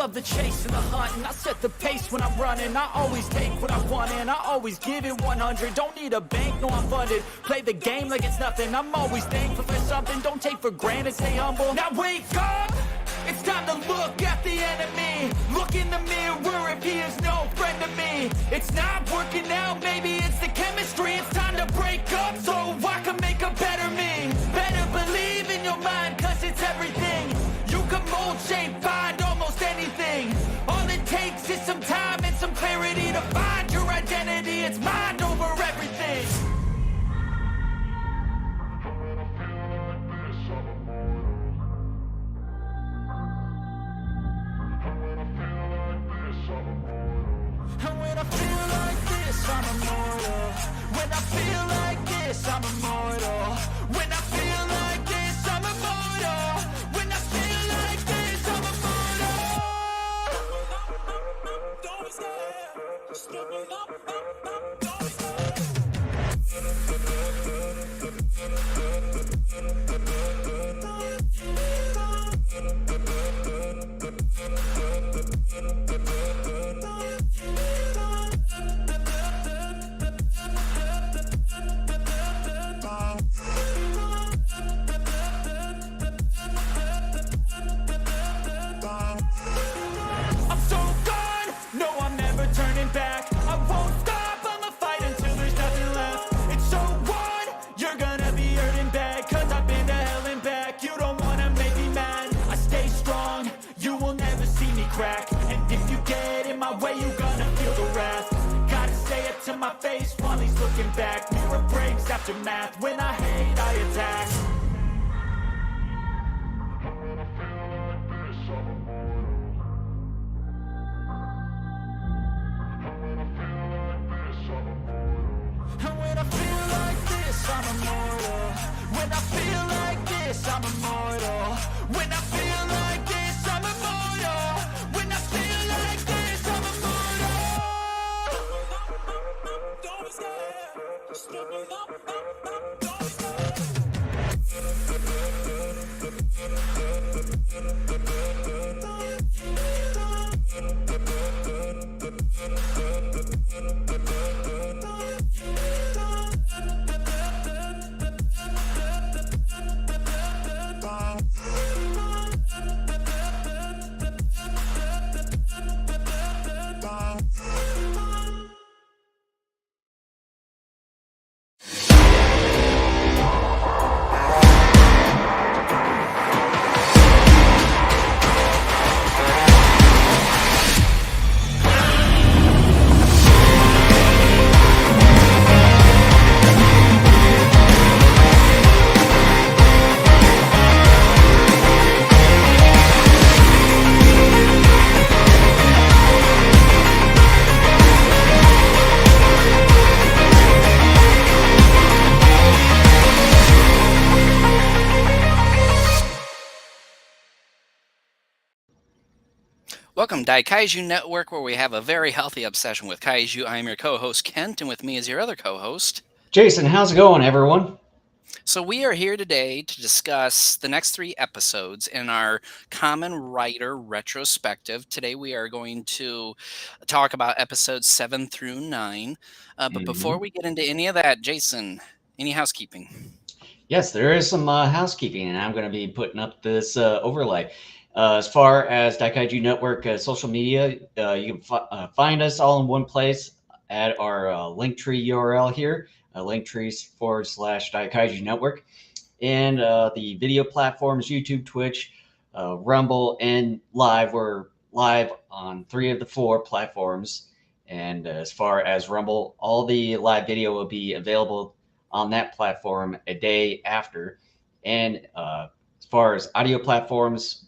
love the chase and the hunt, and I set the pace when I'm running. I always take what I want and I always give it 100. Don't need a bank, no I'm funded. Play the game like it's nothing. I'm always thankful for something. Don't take for granted, stay humble. Now wake up! It's time to look at the enemy. Look in the mirror if he is no friend to me. It's not working out, maybe it's the chemistry. It's time to break up so I can make a better me. Better believe in your mind, cause it's everything. You can mold, shape, find almost anything. All it takes is some time and some clarity to find your identity. It's mind over everything. And when I feel like this, I'm immortal. When I feel like this, I'm immortal. When I feel like this, I'm immortal. When I feel like this, I'm immortal. Don't be scared. Just give me up. Don't be scared. I'm so gone, no I'm never turning back. I won't stop, I'ma fight until there's nothing left. It's so on, you're gonna be hurting bad. Cause I've been to hell and back. You don't wanna make me mad. I stay strong, you will never see me crack. And if you get in my way, you're gonna feel the wrath. Gotta say it to my face while he's looking back. Mirror breaks after math, when I hate I attack. And when I feel like this, I'm immortal. When I feel like this, I'm immortal. When I feel like this, I'm immortal. When I feel like this, I'm immortal. Don't be scared. Just give me up. Don't be scared. Welcome to Daikaiju Network, where we have a very healthy obsession with kaiju. I am your co-host, Kent, and with me is your other co-host, Jason. How's it going, everyone? So we are here today to discuss the next 3 episodes in our Kamen Rider retrospective. Today we are going to talk about episodes 7 through 9. But before we get into any of that, Jason, any housekeeping? Yes, there is some housekeeping, and I'm going to be putting up this overlay. As far as Daikaiju Network social media, you can find us all in one place at our Linktree URL here, Linktree/Daikaiju Network. And the video platforms, YouTube, Twitch, Rumble, and Live. We're live on 3 of the 4 platforms. And as far as Rumble, all the live video will be available on that platform a day after. And as far as audio platforms,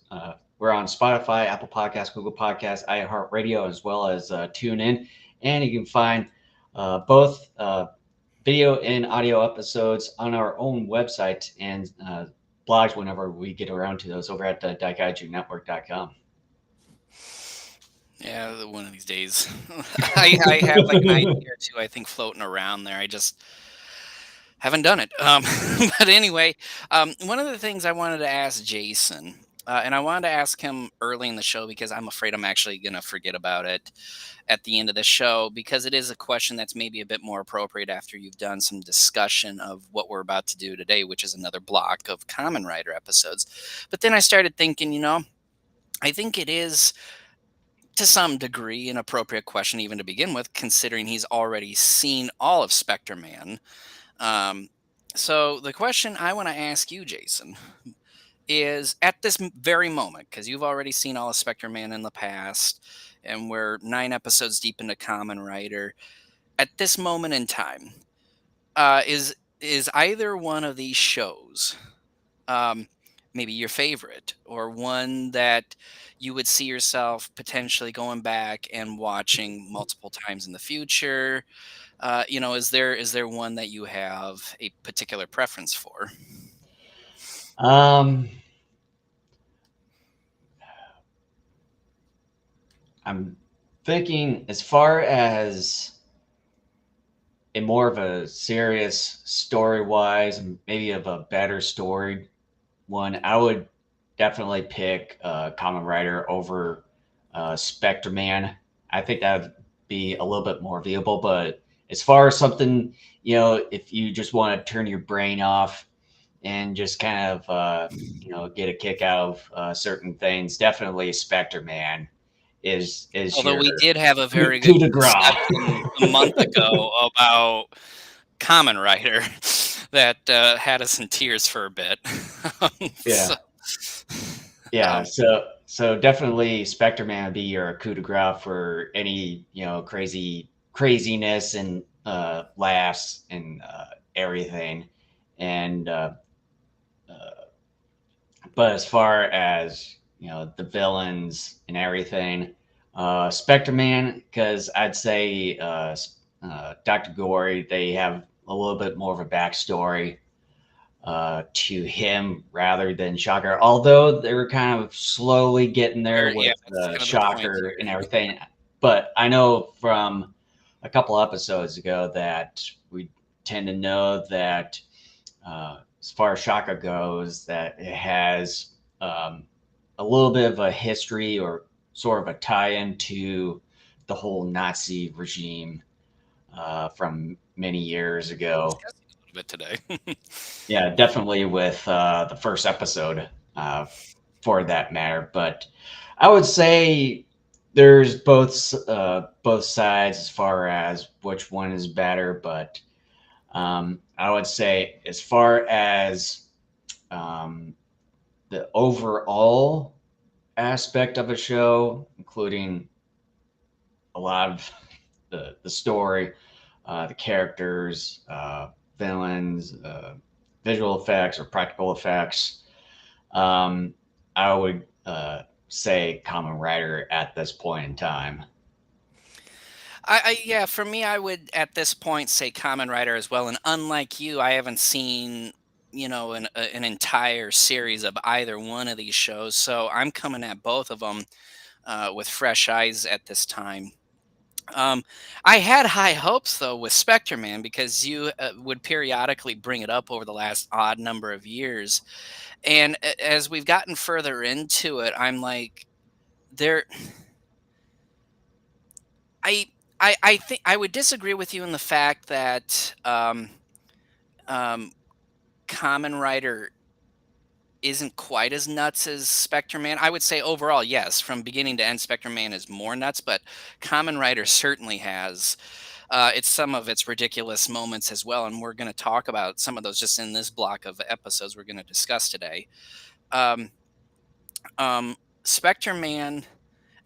we're on Spotify, Apple Podcasts, Google Podcasts, iHeartRadio, as well as TuneIn. And you can find both video and audio episodes on our own website and blogs whenever we get around to those over at DaikaijuNetwork.com. Yeah, one of these days. I have like an idea or two, I think, floating around there. I just haven't done it. But anyway, one of the things I wanted to ask Jason And I wanted to ask him early in the show because I'm afraid I'm actually going to forget about it at the end of the show, because it is a question that's maybe a bit more appropriate after you've done some discussion of what we're about to do today, which is another block of Kamen Rider episodes. But then I started thinking, I think it is to some degree an appropriate question even to begin with, considering he's already seen all of Spectre Man. Um, so the question I want to ask you, Jason, is at this very moment, because you've already seen all of Spectre Man in the past, and we're 9 episodes deep into Kamen Rider. At this moment in time, is either one of these shows um, maybe your favorite, or one that you would see yourself potentially going back and watching multiple times in the future? Is there one that you have a particular preference for? Um, I'm thinking as far as in more of a serious story wise, maybe of a better story one, I would definitely pick Common Rider over Spectre Man. I think that would be a little bit more viewable. But as far as something, if you just want to turn your brain off and just kind of, get a kick out of certain things, definitely Spectre Man is Although your we did have a very good coup de grace. discussion a month ago about Kamen Rider that had us in tears for a bit. So, Yeah. Yeah, um, so definitely Spectre Man would be your coup de grace for any craziness and laughs and everything, and uh, but as far as the villains and everything, Spectre Man, because I'd say Doctor Gory, they have a little bit more of a backstory to him rather than Shocker. Although they were kind of slowly getting there there, yeah, with that's kind of the point Shocker and here. everything. But I know from a couple episodes ago that we tend to know that as far as Shocker goes, that it has a little bit of a history or sort of a tie-in to the whole Nazi regime from many years ago. Discussing a little bit today. Yeah, definitely with the first episode, uh, for that matter. But I would say there's both sides as far as which one is better. But I would say as far as um, the overall aspect of a show, including a lot of the story, the characters, villains, visual effects or practical effects. Um, I would say Kamen Rider at this point in time. Yeah, for me, I would at this point say Kamen Rider as well. And unlike you, I haven't seen an entire series of either one of these shows, so I'm coming at both of them with fresh eyes at this time. Um, I had high hopes though with Spectre Man, because you would periodically bring it up over the last odd number of years, and as we've gotten further into it, I'm like, there. I I think I would disagree with you in the fact that um, Kamen Rider isn't quite as nuts as Spectre Man. I would say overall, yes, from beginning to end, Spectre Man is more nuts, but Kamen Rider certainly has it's some of its ridiculous moments as well, and we're going to talk about some of those just in this block of episodes we're going to discuss today. Um, Spectre Man,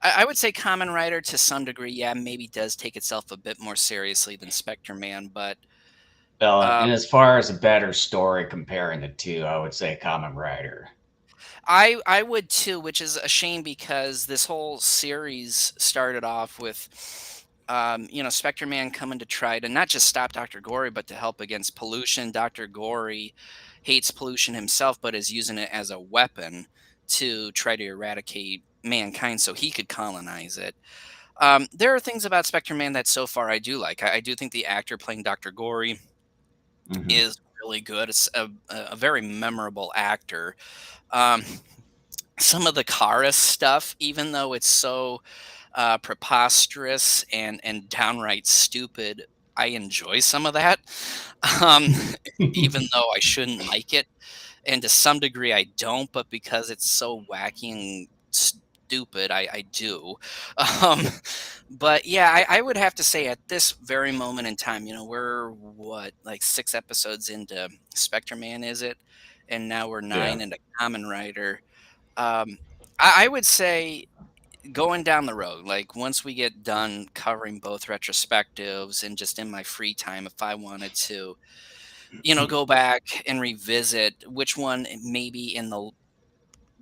I would say Kamen Rider to some degree, yeah, maybe does take itself a bit more seriously than Spectre Man, but Well, uh, and as far as a better story comparing the two, I would say Kamen Rider. I would too, which is a shame because this whole series started off with Spectre Man coming to try to not just stop Dr. Gory, but to help against pollution. Dr. Gory hates pollution himself, but is using it as a weapon to try to eradicate mankind so he could colonize it. There are things about Spectre Man that so far I do like. I do think the actor playing Dr. Gory Hmm. is really good. It's a very memorable actor. Um, some of the Kara stuff, even though it's so preposterous and downright stupid, I enjoy some of that, um, even though I shouldn't like it. And to some degree, I don't, but because it's so wacky and stupid, I do. Um, but yeah, I would have to say at this very moment in time, we're what, like 6 episodes into Spectre Man, is it? And now we're Yeah. 9 into Kamen Rider. Um, I would say going down the road, like once we get done covering both retrospectives and just in my free time, if I wanted to, go back and revisit which one maybe in the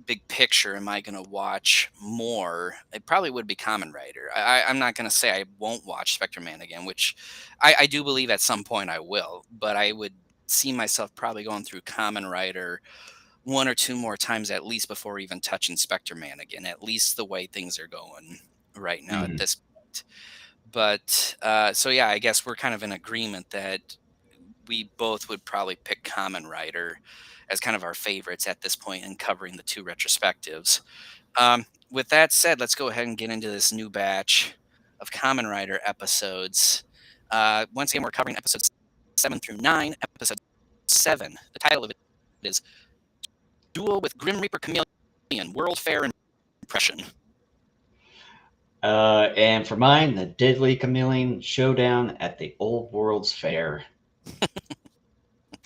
big picture am I going to watch more, it probably would be Kamen Rider. I'm not going to say I won't watch Spectre Man again, which I do believe at some point I will, but I would see myself probably going through Kamen Rider one or two more times at least before even touching Spectre Man again, at least the way things are going right now at Mhm. this point. But so yeah, I guess we're kind of in agreement that we both would probably pick Kamen Rider as kind of our favorites at this point in covering the 2 retrospectives. With that said, let's go ahead and get into this new batch of Kamen Rider episodes. Once again, we're covering episodes 7 through 9. Episode 7, the title of it is Duel with Grim Reaper Chameleon, World Fair Impression. And for mine, the Deadly Chameleon Showdown at the Old World's Fair.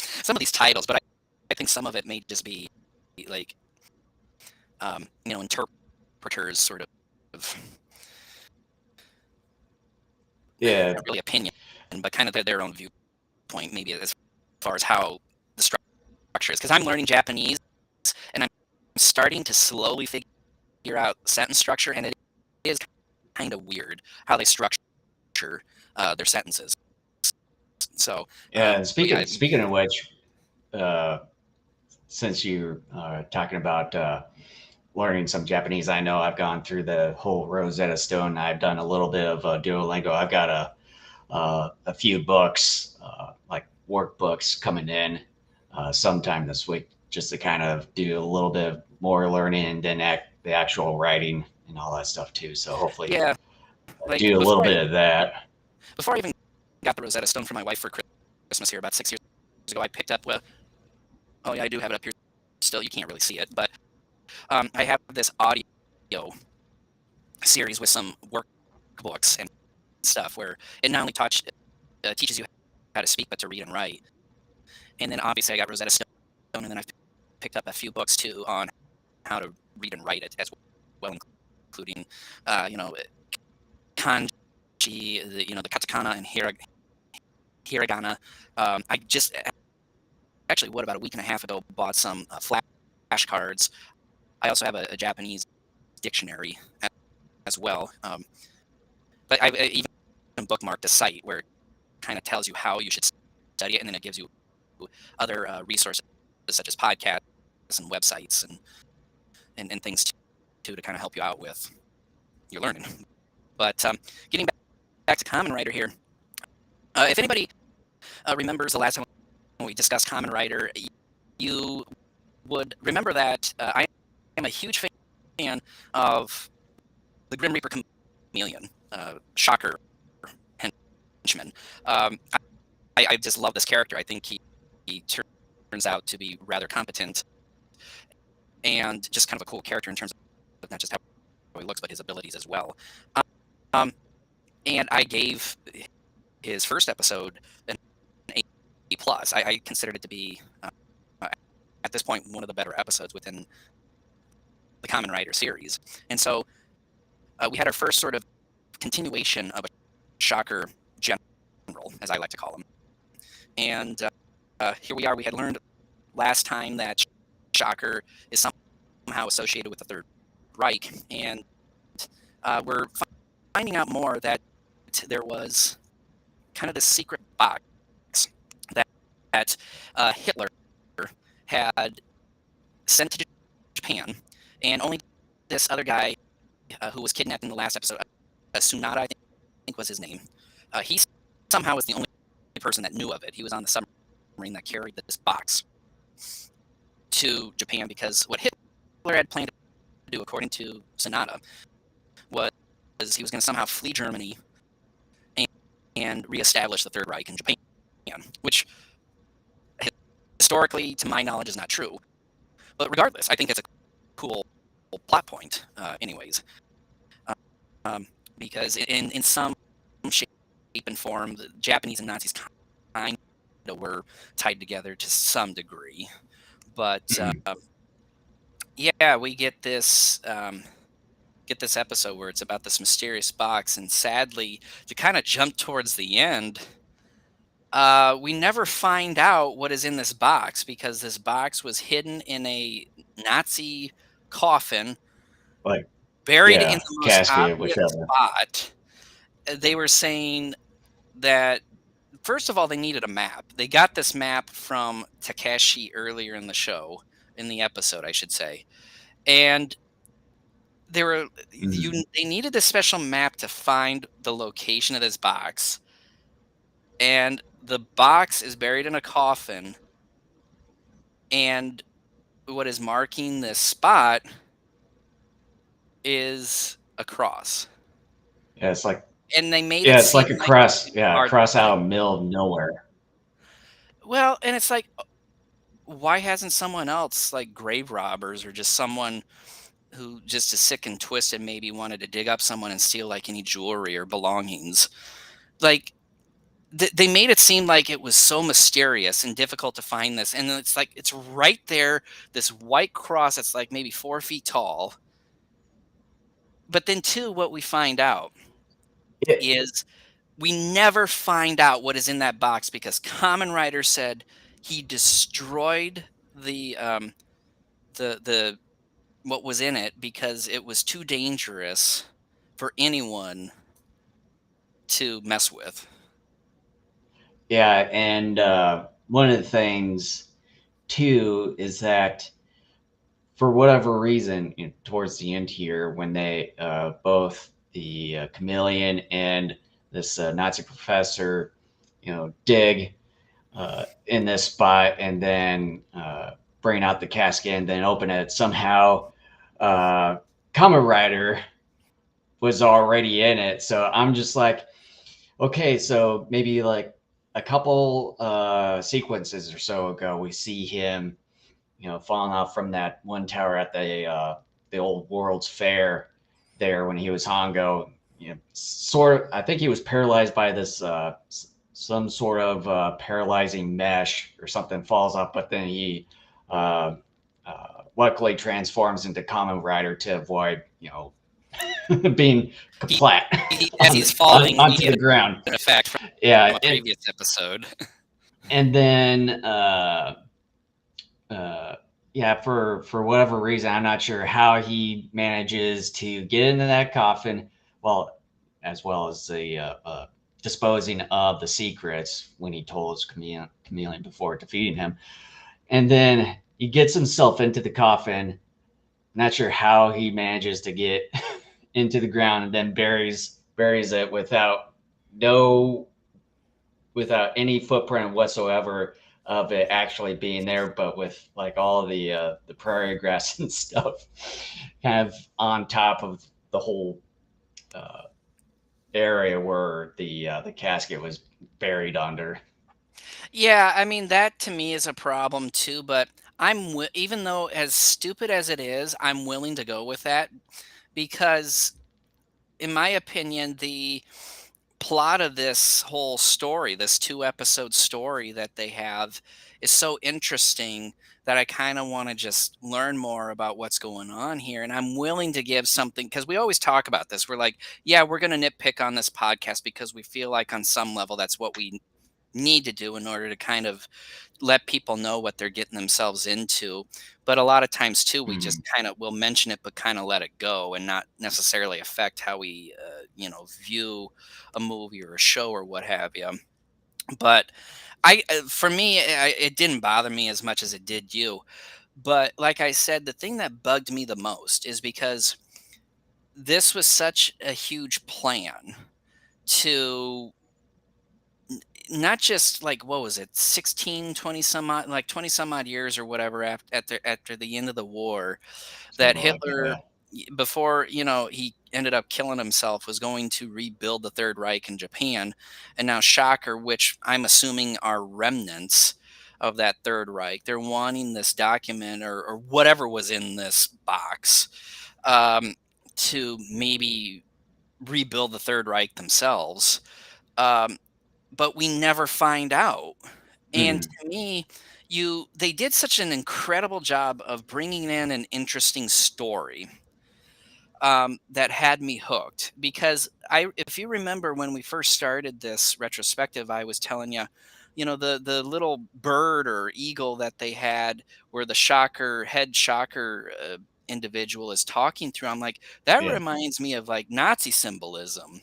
Some of these titles, but I think some of it may just be like, interpreters sort of, Yeah, not really opinion, but kind of their own viewpoint, maybe as far as how the structure is. Because I'm learning Japanese, and I'm starting to slowly figure out sentence structure, and it is kind of weird how they structure their sentences. So, yeah. And yeah, speaking of which, since you're talking about learning some Japanese, I know I've gone through the whole Rosetta Stone. I've done a little bit of Duolingo. I've got a few books, like workbooks, coming in sometime this week, just to kind of do a little bit more learning and then the actual writing and all that stuff too. So hopefully, yeah. Like do a little bit of that. before I even got the Rosetta Stone for my wife for Christmas here about 6 years ago, I picked up oh yeah, I do have it up here still. You can't really see it, but I have this audio series with some workbooks and stuff where it not only teaches you how to speak, but to read and write. And then obviously I got Rosetta Stone, and then I've picked up a few books too on how to read and write it as well, including kanji, the katakana and hiragana. I just actually, about a week and a half ago, bought some flashcards. I also have a Japanese dictionary as well. But I've even bookmarked a site where it kind of tells you how you should study it, and then it gives you other resources such as podcasts and websites and things too to kind of help you out with your learning. But getting back to Kamen Rider here, if anybody remembers the last time when we discussed Kamen Rider, you would remember that I am a huge fan of the Grim Reaper Chameleon, Shocker henchman. I just love this character. I think he turns out to be rather competent and just kind of a cool character in terms of not just how he looks, but his abilities as well. And I gave his first episode an A+. I considered it to be, at this point, one of the better episodes within the Kamen Rider series. And so we had our first sort of continuation of a Shocker general, as I like to call him. And here we are. We had learned last time that Shocker is somehow associated with the Third Reich, and we're finding out more that there was kind of this secret box that Hitler had sent to Japan, and only this other guy who was kidnapped in the last episode, Tsunada, I think was his name, he somehow was the only person that knew of it. He was on the submarine that carried this box to Japan, because what Hitler had planned to do, according to Sonata, was he was going to somehow flee Germany and reestablish the Third Reich in Japan, which historically, to my knowledge, is not true. But regardless, I think it's a cool plot point, anyways, um, because in some shape and form, the Japanese and Nazis kind of were tied together to some degree. But yeah, we get this episode where it's about this mysterious box, and sadly, to kind of jump towards the end, we never find out what is in this box, because this box was hidden in a Nazi coffin, Like, buried in yeah, the most casket, obvious whichever. spot. They were saying that, first of all, they needed a map. They got this map from Takeshi earlier in the show, in the episode, I should say. And they needed a special map to find the location of this box. And the box is buried in a coffin. And what is marking this spot is a cross. Yeah, it's like, And they made yeah, it it's seem like a like cross. Yeah, a hard cross to out find. of the middle of nowhere. Well, and it's like, why hasn't someone else, like grave robbers or just someone who just is sick and twisted, maybe wanted to dig up someone and steal like any jewelry or belongings? Like, they made it seem like it was so mysterious and difficult to find this. And it's like, it's right there, this white cross that's like maybe 4 feet tall. But then, too, what we find out Yeah, is we never find out what is in that box, because Kamen Rider said he destroyed the what was in it because it was too dangerous for anyone to mess with. yeah, and one of the things too is that for whatever reason, towards the end here, when they both the chameleon and this Nazi professor, dig in this spot and then bring out the casket and then open it, somehow Kamen Rider was already in it. So I'm just like, okay, so maybe like a couple sequences or so ago, we see him, falling off from that one tower at the old World's Fair there when he was Hongo. Sort of, I think he was paralyzed by this some sort of paralyzing mesh or something, falls off, but then he luckily transforms into Kamen Rider to avoid, being kaplat As he's falling, onto we the get ground. an effect from Yeah, a previous episode. and then yeah, for whatever reason, I'm not sure how he manages to get into that coffin. Well, as well as the disposing of the secrets when he told his chameleon before defeating him, and then he gets himself into the coffin. Not sure how he manages to get into the ground and then buries it without any footprint whatsoever of it actually being there, but with like all the prairie grass and stuff kind of on top of the whole area where the casket was buried under. Yeah, I mean, that to me is a problem too, but even though as stupid as it is, I'm willing to go with that, because in my opinion, the plot of this whole story, this 2-episode story that they have, is so interesting that I kind of want to just learn more about what's going on here. And I'm willing to give something, because we always talk about this. We're like, yeah, we're going to nitpick on this podcast because we feel like on some level that's what we need to do in order to kind of let people know what they're getting themselves into. But a lot of times too, we just kind of will mention it, but kind of let it go and not necessarily affect how we, view a movie or a show or what have you. But for me, it didn't bother me as much as it did you. But like I said, the thing that bugged me the most is because this was such a huge plan to not just like, what was it, 16, 20 some odd, like 20 some odd years or whatever after the end of the war, that Something like Hitler that. before, he ended up killing himself, was going to rebuild the Third Reich in Japan. And now Shocker, which I'm assuming are remnants of that Third Reich, they're wanting this document or whatever was in this box, um, to maybe rebuild the Third Reich themselves. Um, but we never find out. And Mhm. to me, they did such an incredible job of bringing in an interesting story, that had me hooked. Because if you remember when we first started this retrospective, I was telling you, the little bird or eagle that they had, where the head shocker individual is talking through. I'm like, that Yeah. reminds me of like Nazi symbolism.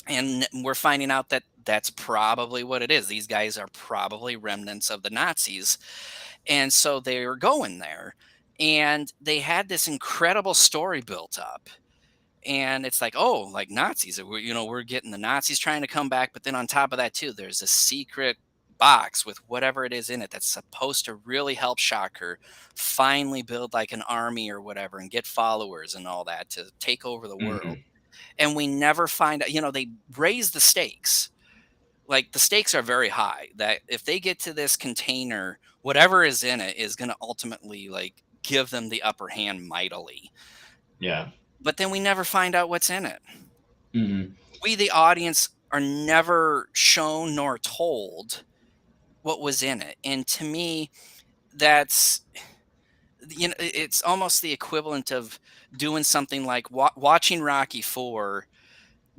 And we're finding out that that's probably what it is. These guys are probably remnants of the Nazis. And so they were going there. And they had this incredible story built up. And it's like, oh, like Nazis. We're getting the Nazis trying to come back. But then on top of that, too, there's a secret box with whatever it is in it that's supposed to really help Shocker finally build like an army or whatever and get followers and all that to take over the world. Mhm. And we never find out, they raise the stakes. Like the stakes are very high that if they get to this container, whatever is in it is going to ultimately like give them the upper hand mightily. Yeah. But then we never find out what's in it. Mhm. We, the audience, are never shown nor told what was in it. And to me, that's, it's almost the equivalent of doing something like watching Rocky 4.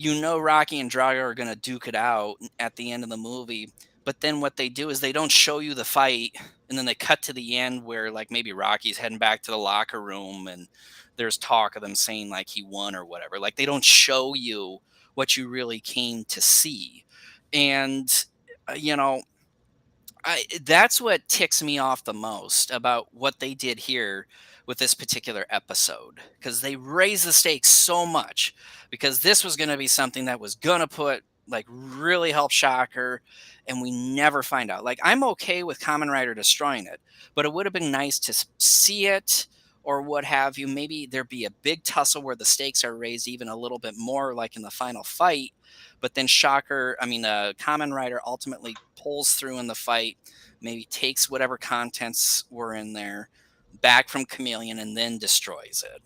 Rocky and Drago are going to duke it out at the end of the movie. But then what they do is they don't show you the fight. And then they cut to the end where like maybe Rocky's heading back to the locker room and there's talk of them saying like he won or whatever. Like they don't show you what you really came to see. And, uh, you know, that's what ticks me off the most about what they did here with this particular episode, because they raised the stakes so much, because this was going to be something that was going to put like really help Shocker, and we never find out. Like I'm okay with Kamen Rider destroying it, but it would have been nice to see it or what have you. Maybe there'd be a big tussle where the stakes are raised even a little bit more, like in the final fight. But then Kamen Rider ultimately pulls through in the fight, maybe takes whatever contents were in there back from Chameleon and then destroys it,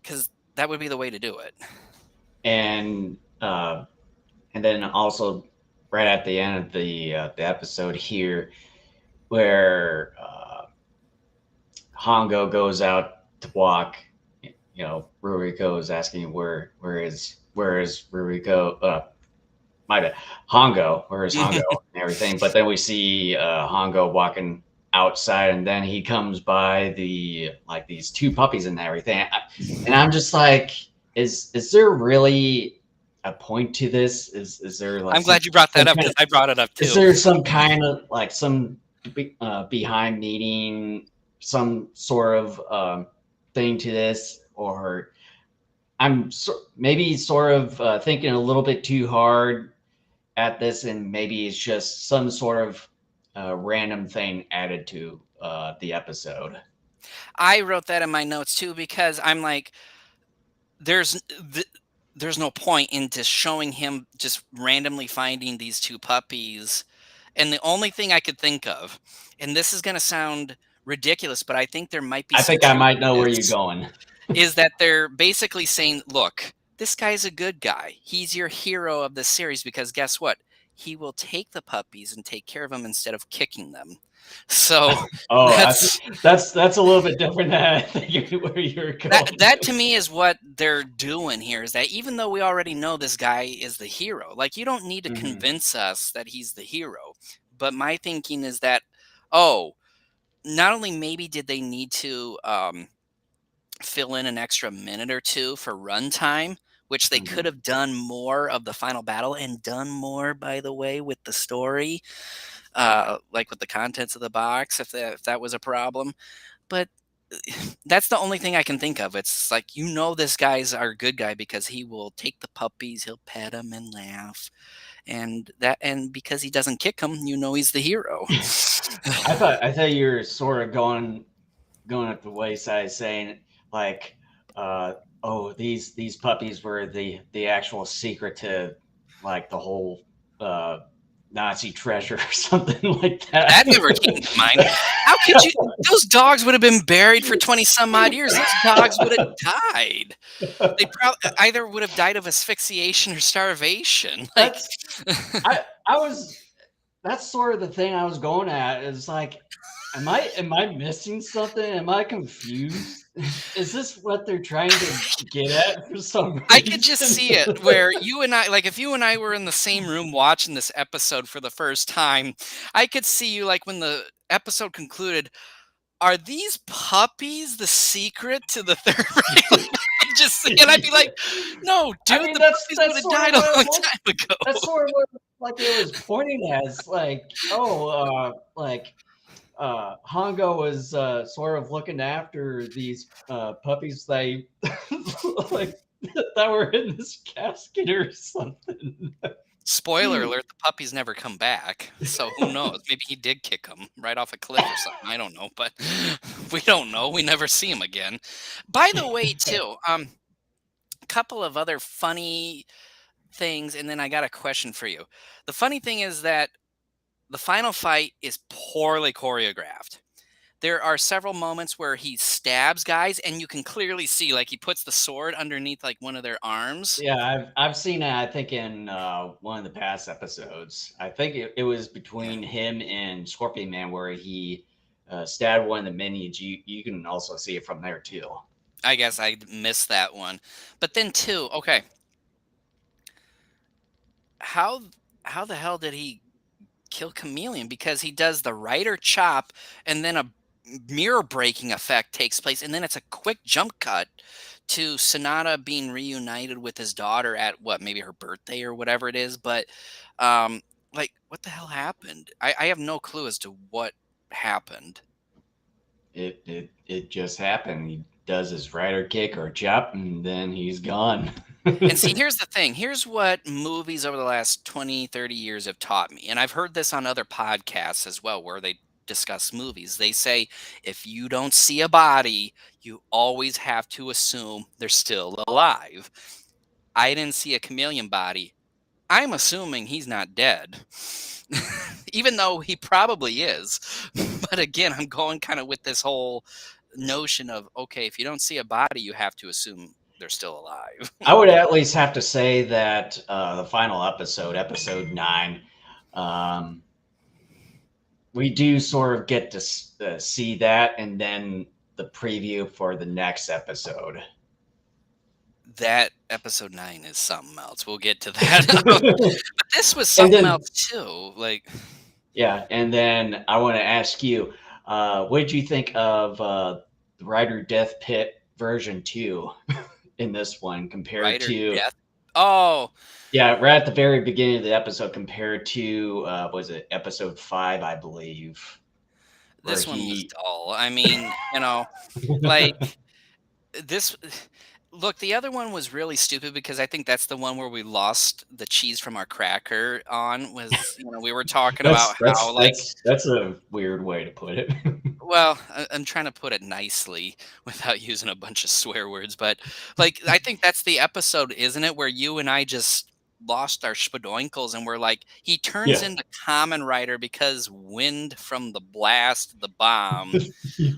because that would be the way to do it. And and then also right at the end of the episode here, where Hongo goes out to walk, Ruriko is asking where is Ruriko? My bad, Hongo, where is Hongo and everything. But then we see Hongo walking outside, and then he comes by these two puppies and everything, and I'm just like, is there really a point to this? Is there like I'm glad you brought that up because I brought it up too. is there some kind of like some behind meeting, some sort of thing to this, or maybe sort of thinking a little bit too hard at this, and maybe it's just some sort of random thing added to the episode. I wrote that in my notes too because I'm like, there's no point in just showing him just randomly finding these two puppies. And the only thing I could think of, and this is going to sound ridiculous, but I think there might be I some think I truth might to know where this, you're going. is that they're basically saying, look, this guy's a good guy. He's your hero of the series because guess what? He will take the puppies and take care of them instead of kicking them. So Oh, that's that's a little bit different than I think where you're going. that to me is what they're doing here, is that even though we already know this guy is the hero, like you don't need to Mhm. convince us that he's the hero. But my thinking is that, oh, not only maybe did they need to fill in an extra minute or two for runtime, which they could Mhm. have done more of the final battle and done more, by the way, with the story, like with the contents of the box, if that was a problem. But that's the only thing I can think of. It's like, this guy's our good guy because he will take the puppies, he'll pet them and laugh, and because he doesn't kick them, he's the hero. I thought you were sort of going at the wayside, saying like, oh, these puppies were the actual secret to like the whole Nazi treasure or something like that. That never came to mind. How could you? Those dogs would have been buried for 20 some odd years. Those dogs would have died. They probably either would have died of asphyxiation or starvation. Like, That's I was that's sort of the thing I was going at. Is like, am I missing something? Am I confused? Is this what they're trying to get at for some reason? I could just see it where you and I, like, if you and I were in the same room watching this episode for the first time, I could see you, like, when the episode concluded, are these puppies the secret to the third ring? Just and I'd be like, no, dude, I mean, the puppies would have sort of died a what long it was. time ago. That's sort of what like it was pointing as. Like, oh, Hongo was sort of looking after these puppies they like that were in this casket or something. Spoiler alert, the puppies never come back. So who knows? Maybe he did kick them right off a cliff or something. I don't know, but we don't know. We never see him again. By the way, too, a couple of other funny things, and then I got a question for you. The funny thing is that the final fight is poorly choreographed. There are several moments where he stabs guys, and you can clearly see, like, he puts the sword underneath, like, one of their arms. Yeah, I've seen it. I think in one of the past episodes. I think it was between him and Scorpion Man where he stabbed one of the minions. You can also see it from there too. I guess I missed that one. But then, too, okay. How the hell did he kill Chameleon? Because he does the Rider chop, and then a mirror breaking effect takes place, and then it's a quick jump cut to Sonata being reunited with his daughter at what, maybe her birthday or whatever it is. But like, what the hell happened? I have no clue as to what happened. It just happened. He does his rider kick or chop, and then he's gone. And see, here's the thing. Here's what movies over the last 20, 30 years have taught me. And I've heard this on other podcasts as well, where they discuss movies. They say, if you don't see a body, you always have to assume they're still alive. I didn't see a chameleon body. I'm assuming he's not dead, even though he probably is. But again, I'm going kind of with this whole notion of, okay, if you don't see a body, you have to assume they're still alive. I would at least have to say that the final episode, episode 9, we do sort of get to see that, and then the preview for the next episode. That episode 9 is something else. We'll get to that. But this was something else too. Like, yeah, and then I want to ask you, what did you think of the Rider Death Pit version 2 in this one compared Rider to Death? Oh, yeah, right at the very beginning of the episode compared to was it episode 5, I believe. This one was dull. I mean, like this. Look, the other one was really stupid because I think that's the one where we lost the cheese from our cracker on. Was we were talking about how like that's a weird way to put it. Well, I'm trying to put it nicely without using a bunch of swear words, but like I think that's the episode, isn't it, where you and I just lost our spadoinkles and we're like, he turns into Kamen Rider because wind from the blast, the bomb,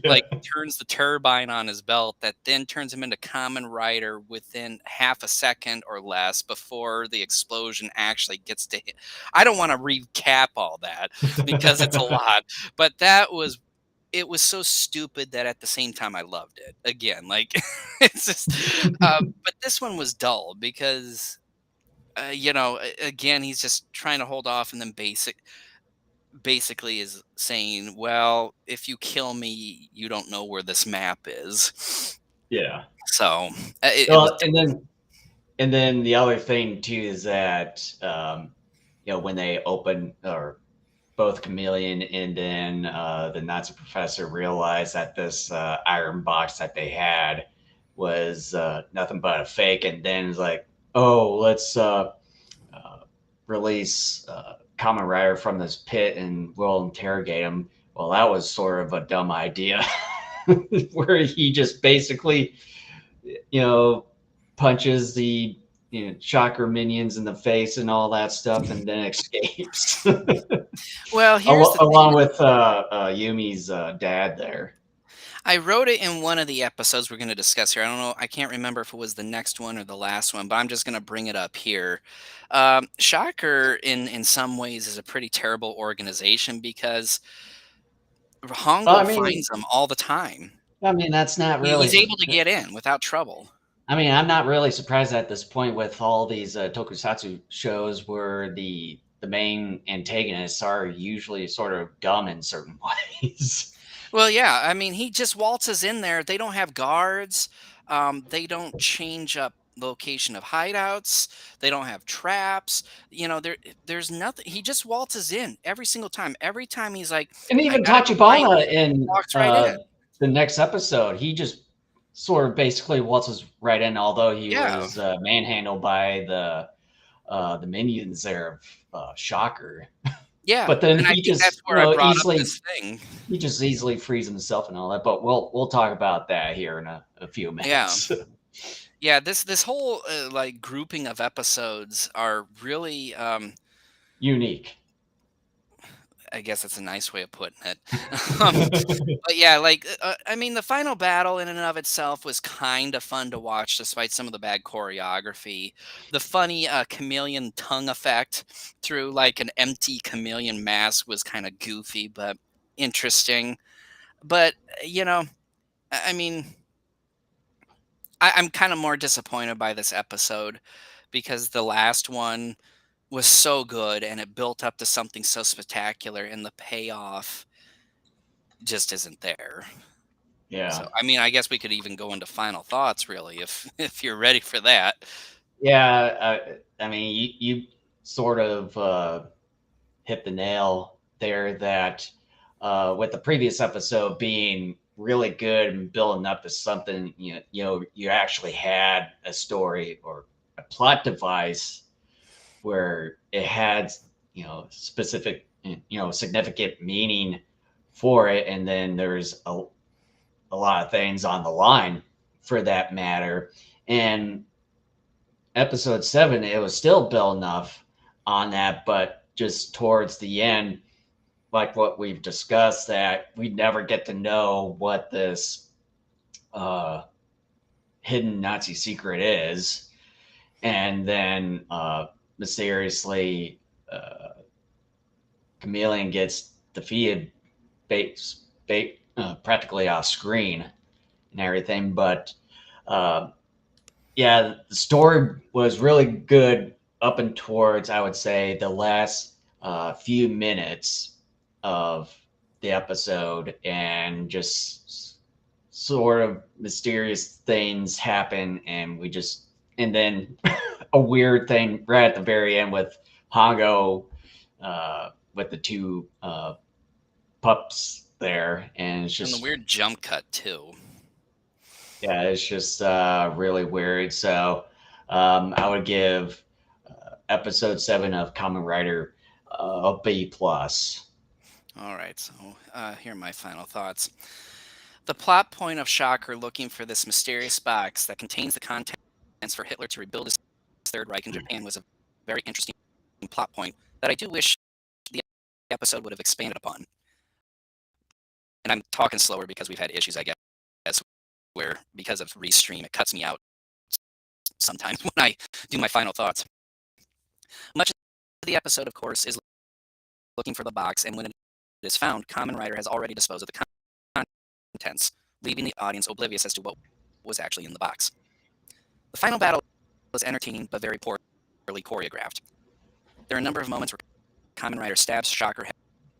like turns the turbine on his belt that then turns him into Kamen Rider within half a second or less before the explosion actually gets to hit. I don't want to recap all that because it's a lot, but it was so stupid that at the same time I loved it. Again, like it's just, but this one was dull because, again, he's just trying to hold off, and then basically is saying, well, if you kill me, you don't know where this map is. Yeah. So, and then the other thing too is that, when they open or both Chameleon and then the Nazi professor realized that this iron box that they had was nothing but a fake, and then it's like, oh, let's release Kamen Rider from this pit and we'll interrogate him. Well, that was sort of a dumb idea where he just basically punches the Shocker minions in the face and all that stuff, and then escapes. Well, here's the thing. Along with Yumi's dad there. I wrote it in one of the episodes we're going to discuss here. I don't know. I can't remember if it was the next one or the last one, but I'm just going to bring it up here. Shocker, in some ways, is a pretty terrible organization because Well, Hongo finds them all the time. that's not really. He's able to get in without trouble. I'm not really surprised at this point with all these tokusatsu shows where the main antagonists are usually sort of dumb in certain ways. Well, yeah. I mean, he just waltzes in there. They don't have guards. They don't change up location of hideouts. They don't have traps. There's nothing. He just waltzes in every single time. Every time he's like, And I even gotta go find Tachibana it, in walks right in. the next episode, he just sort of basically waltzes right in, although he Yeah. was manhandled by the minions there of Shocker. Yeah, But then and I he think that's just where I brought easily up this thing. he just easily frees himself and all that. But we'll talk about that here in a few minutes. Yeah, this whole like grouping of episodes are really Unique. I guess that's a nice way of putting it. But yeah, like I mean, the final battle in and of itself was kind of fun to watch, despite some of the bad choreography. The funny chameleon tongue effect through like an empty chameleon mask was kind of goofy, but interesting. But I mean, I'm kind of more disappointed by this episode because the last one was so good and it built up to something so spectacular, and the payoff just isn't there. Yeah. So, I mean, I guess we could even go into final thoughts, really, if you're ready for that. Yeah. I mean, you sort of hit the nail there that with the previous episode being really good and building up to something, you actually had a story or a plot device where it had, specific, significant meaning for it. And then there's a lot of things on the line for that matter. And episode 7, it was still building enough on that, but just towards the end, like what we've discussed, that we never get to know what this hidden Nazi secret is. And then mysteriously, Chameleon gets defeated practically off screen and everything. But yeah, the story was really good up and towards, I would say, the last few minutes of the episode, and just sort of mysterious things happen, and then a weird thing right at the very end with Hongo with the two pups there, and it's just And the weird jump cut too. Yeah, it's just really weird. So I would give episode 7 of Kamen Rider a B plus. All right, so here are my final thoughts. The plot point of Shocker looking for this mysterious box that contains the contents for Hitler to rebuild his Third Reich in Japan was a very interesting plot point that I do wish the episode would have expanded upon. And I'm talking slower because we've had issues, I guess, where because of Restream, it cuts me out sometimes when I do my final thoughts. Much of the episode, of course, is looking for the box, and when it is found, Kamen Rider has already disposed of the contents, leaving the audience oblivious as to what was actually in the box. The final battle was entertaining but very poorly choreographed. There are a number of moments where Kamen Rider stabs Shocker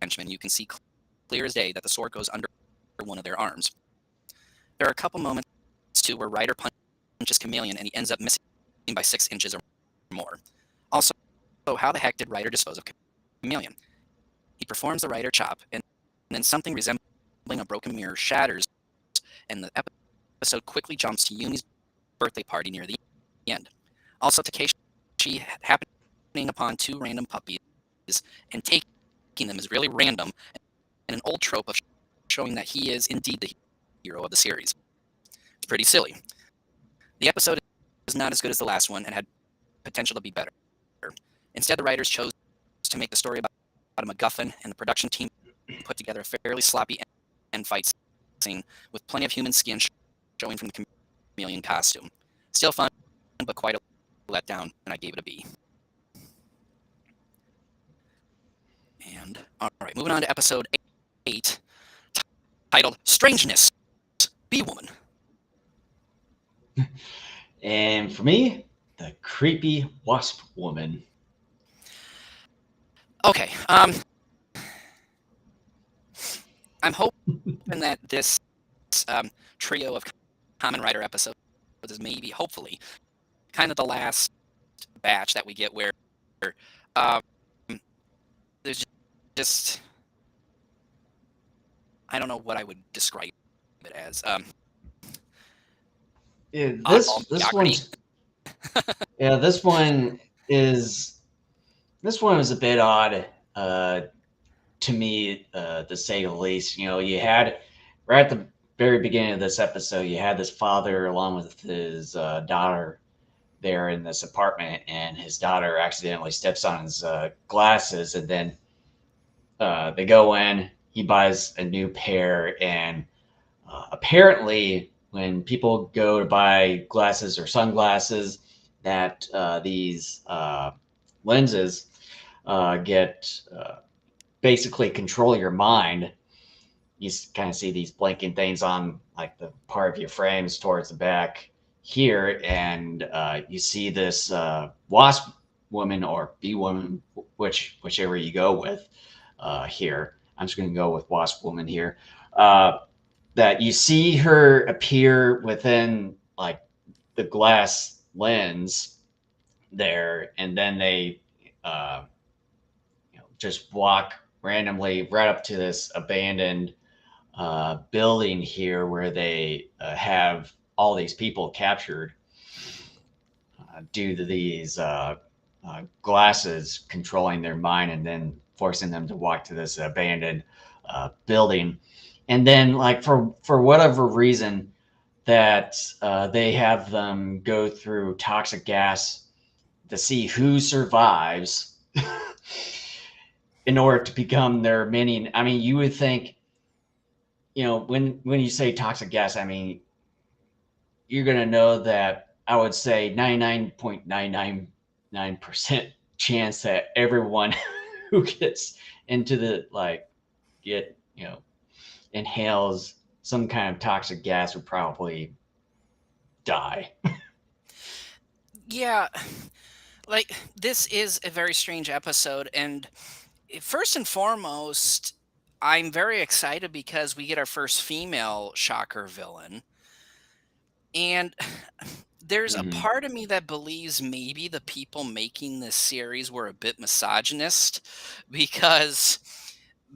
henchmen. You can see clear as day that the sword goes under one of their arms. There are a couple moments, too, where Rider punches Chameleon and he ends up missing by 6 inches or more. Also, how the heck did Rider dispose of Chameleon? He performs the Rider chop, and then something resembling a broken mirror shatters, and the episode quickly jumps to Yumi's birthday party near the end. Also, Takeshi happening upon 2 random puppies and taking them is really random, and an old trope of showing that he is indeed the hero of the series. It's pretty silly. The episode is not as good as the last one and had potential to be better. Instead, the writers chose to make the story about a MacGuffin, and the production team put together a fairly sloppy end fight scene with plenty of human skin showing from the chameleon costume. Still fun, but quite a letdown, and I gave it a B. And all right, moving on to episode 8, titled "Strangeness." Bee Woman. And for me, the creepy wasp woman. Okay, I'm hoping that this trio of Kamen Rider episodes is maybe, hopefully, kind of the last batch that we get where um, there's just I don't know what I would describe it as. Yeah, Oddball this mediocrity. one's yeah, this one was a bit odd to me, to say the least. You know, you had right at the very beginning of this episode, you had this father along with his daughter there in this apartment, and his daughter accidentally steps on his glasses, and then they go in. He buys a new pair, and apparently, when people go to buy glasses or sunglasses, that these lenses get basically control your mind. You kind of see these blinking things on like the part of your frames towards the back here, and you see this wasp woman or bee woman, whichever you go with here. I'm just going to go with wasp woman here. That you see her appear within like the glass lens there, and then they just walk randomly right up to this abandoned building here where they have all these people captured due to these glasses controlling their mind and then forcing them to walk to this abandoned building. And then, like for whatever reason, that they have them go through toxic gas to see who survives in order to become their minion. I mean, you would think, you know, when you say toxic gas, I mean, you're gonna know that I would say 99.999% chance that everyone who gets into the like get inhales some kind of toxic gas would probably die. Yeah, like this is a very strange episode, and first and foremost, I'm very excited because we get our first female shocker villain. And there's a Mhm. part of me that believes maybe the people making this series were a bit misogynist because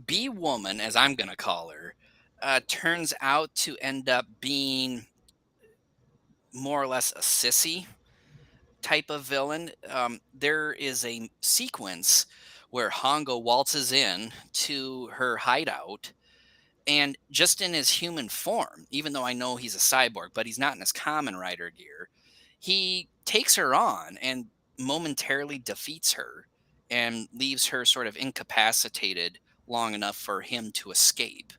B Woman, as I'm going to call her, turns out to end up being more or less a sissy type of villain. There is a sequence where Hongo waltzes in to her hideout and just in his human form, even though I know he's a cyborg, but he's not in his common rider gear, he takes her on and momentarily defeats her and leaves her sort of incapacitated long enough for him to escape.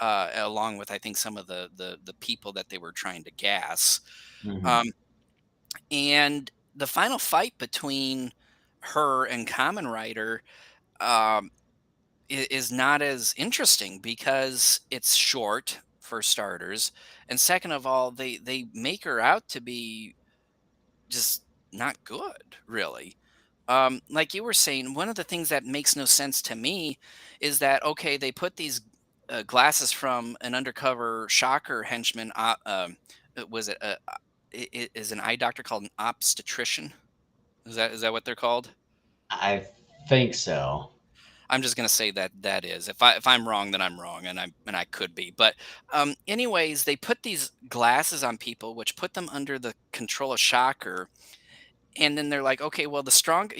Along with, I think, some of the people that they were trying to gas. Mhm. Um, and the final fight between her and Common Rider um, is not as interesting because it's short for starters, and second of all, they make her out to be just not good, really. Like you were saying, one of the things that makes no sense to me is that okay, they put these glasses from an undercover shocker henchman. Was it is an eye doctor called an obstetrician? Is that what they're called? I think so. I'm just gonna say that that is. If I'm wrong, then I'm wrong, and I could be. But anyways, they put these glasses on people, which put them under the control of Shocker, and then they're like, okay, well, the strong,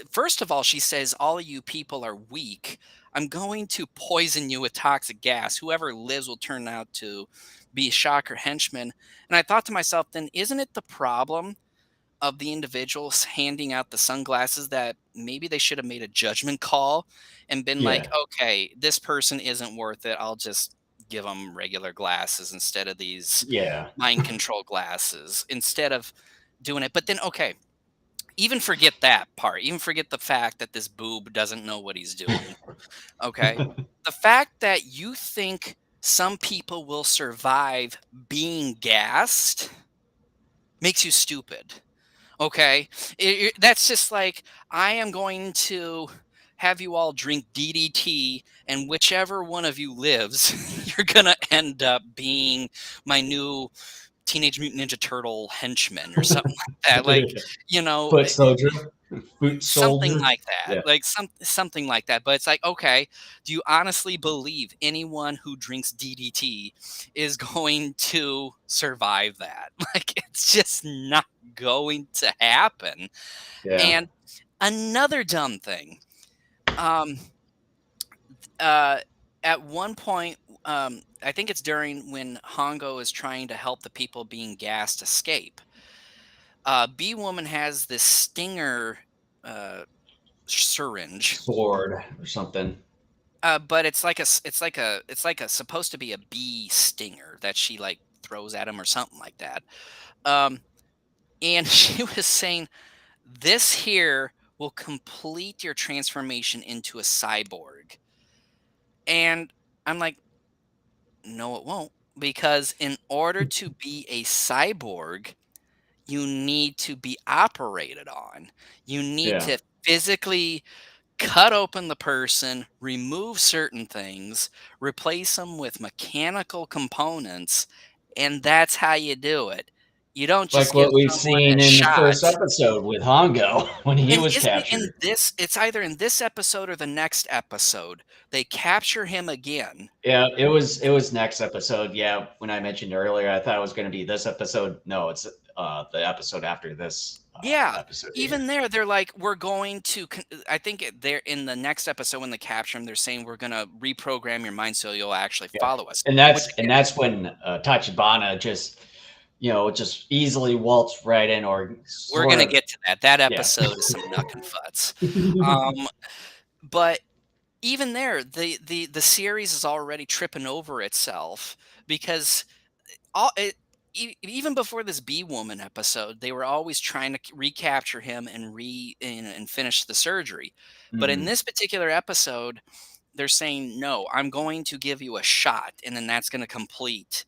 first of all, she says, all of you people are weak. I'm going to poison you with toxic gas. Whoever lives will turn out to be shocker henchmen. And I thought to myself, then isn't it the problem of the individuals handing out the sunglasses that maybe they should have made a judgment call and been like, Yeah. okay, this person isn't worth it. I'll just give them regular glasses instead of these Yeah. mind control glasses instead of doing it. But then, okay, even forget that part. Even forget the fact that this boob doesn't know what he's doing. Okay. The fact that you think some people will survive being gassed makes you stupid. Okay. That's just like, I am going to have you all drink DDT, and whichever one of you lives, you're going to end up being my new Teenage Mutant Ninja Turtle henchman or something like that. Like, you know, Foot soldier. Foot something soldier. like that. Yeah. Like something like that. But it's like, okay, do you honestly believe anyone who drinks DDT is going to survive that? Like, it's just not going to happen. Yeah. And another dumb thing. At one point, I think it's during when Hongo is trying to help the people being gassed escape. B Woman has this stinger syringe, Sword or something. but it's like a supposed to be a bee stinger that she like throws at him or something like that. And she was saying this here will complete your transformation into a cyborg. And I'm like, no, it won't. Because in order to be a cyborg, you need to be operated on. You need Yeah. to physically cut open the person, remove certain things, replace them with mechanical components, and that's how you do it. You don't just Like give what we've someone a seen in the shot. first episode with Hongo when he And was isn't it in captured. this? It's either in this episode or the next episode. They capture him again. Yeah, it was next episode. Yeah, when I mentioned earlier, I thought it was going to be this episode. No, it's the episode after this Yeah, episode even here. there, they're like, we're going to. I think they're in the next episode when they capture him. They're saying we're going to reprogram your mind so you'll actually Yeah, follow us. and Which that's when Tachibana just easily waltzed right in, or we're sort gonna of. get to that. That Yeah. episode is some knuck and futz. But even there, the series is already tripping over itself because even before this Bee Woman episode, they were always trying to recapture him and finish the surgery. But in Mhm. this particular episode, they're saying, no, I'm going to give you a shot, and then that's going to complete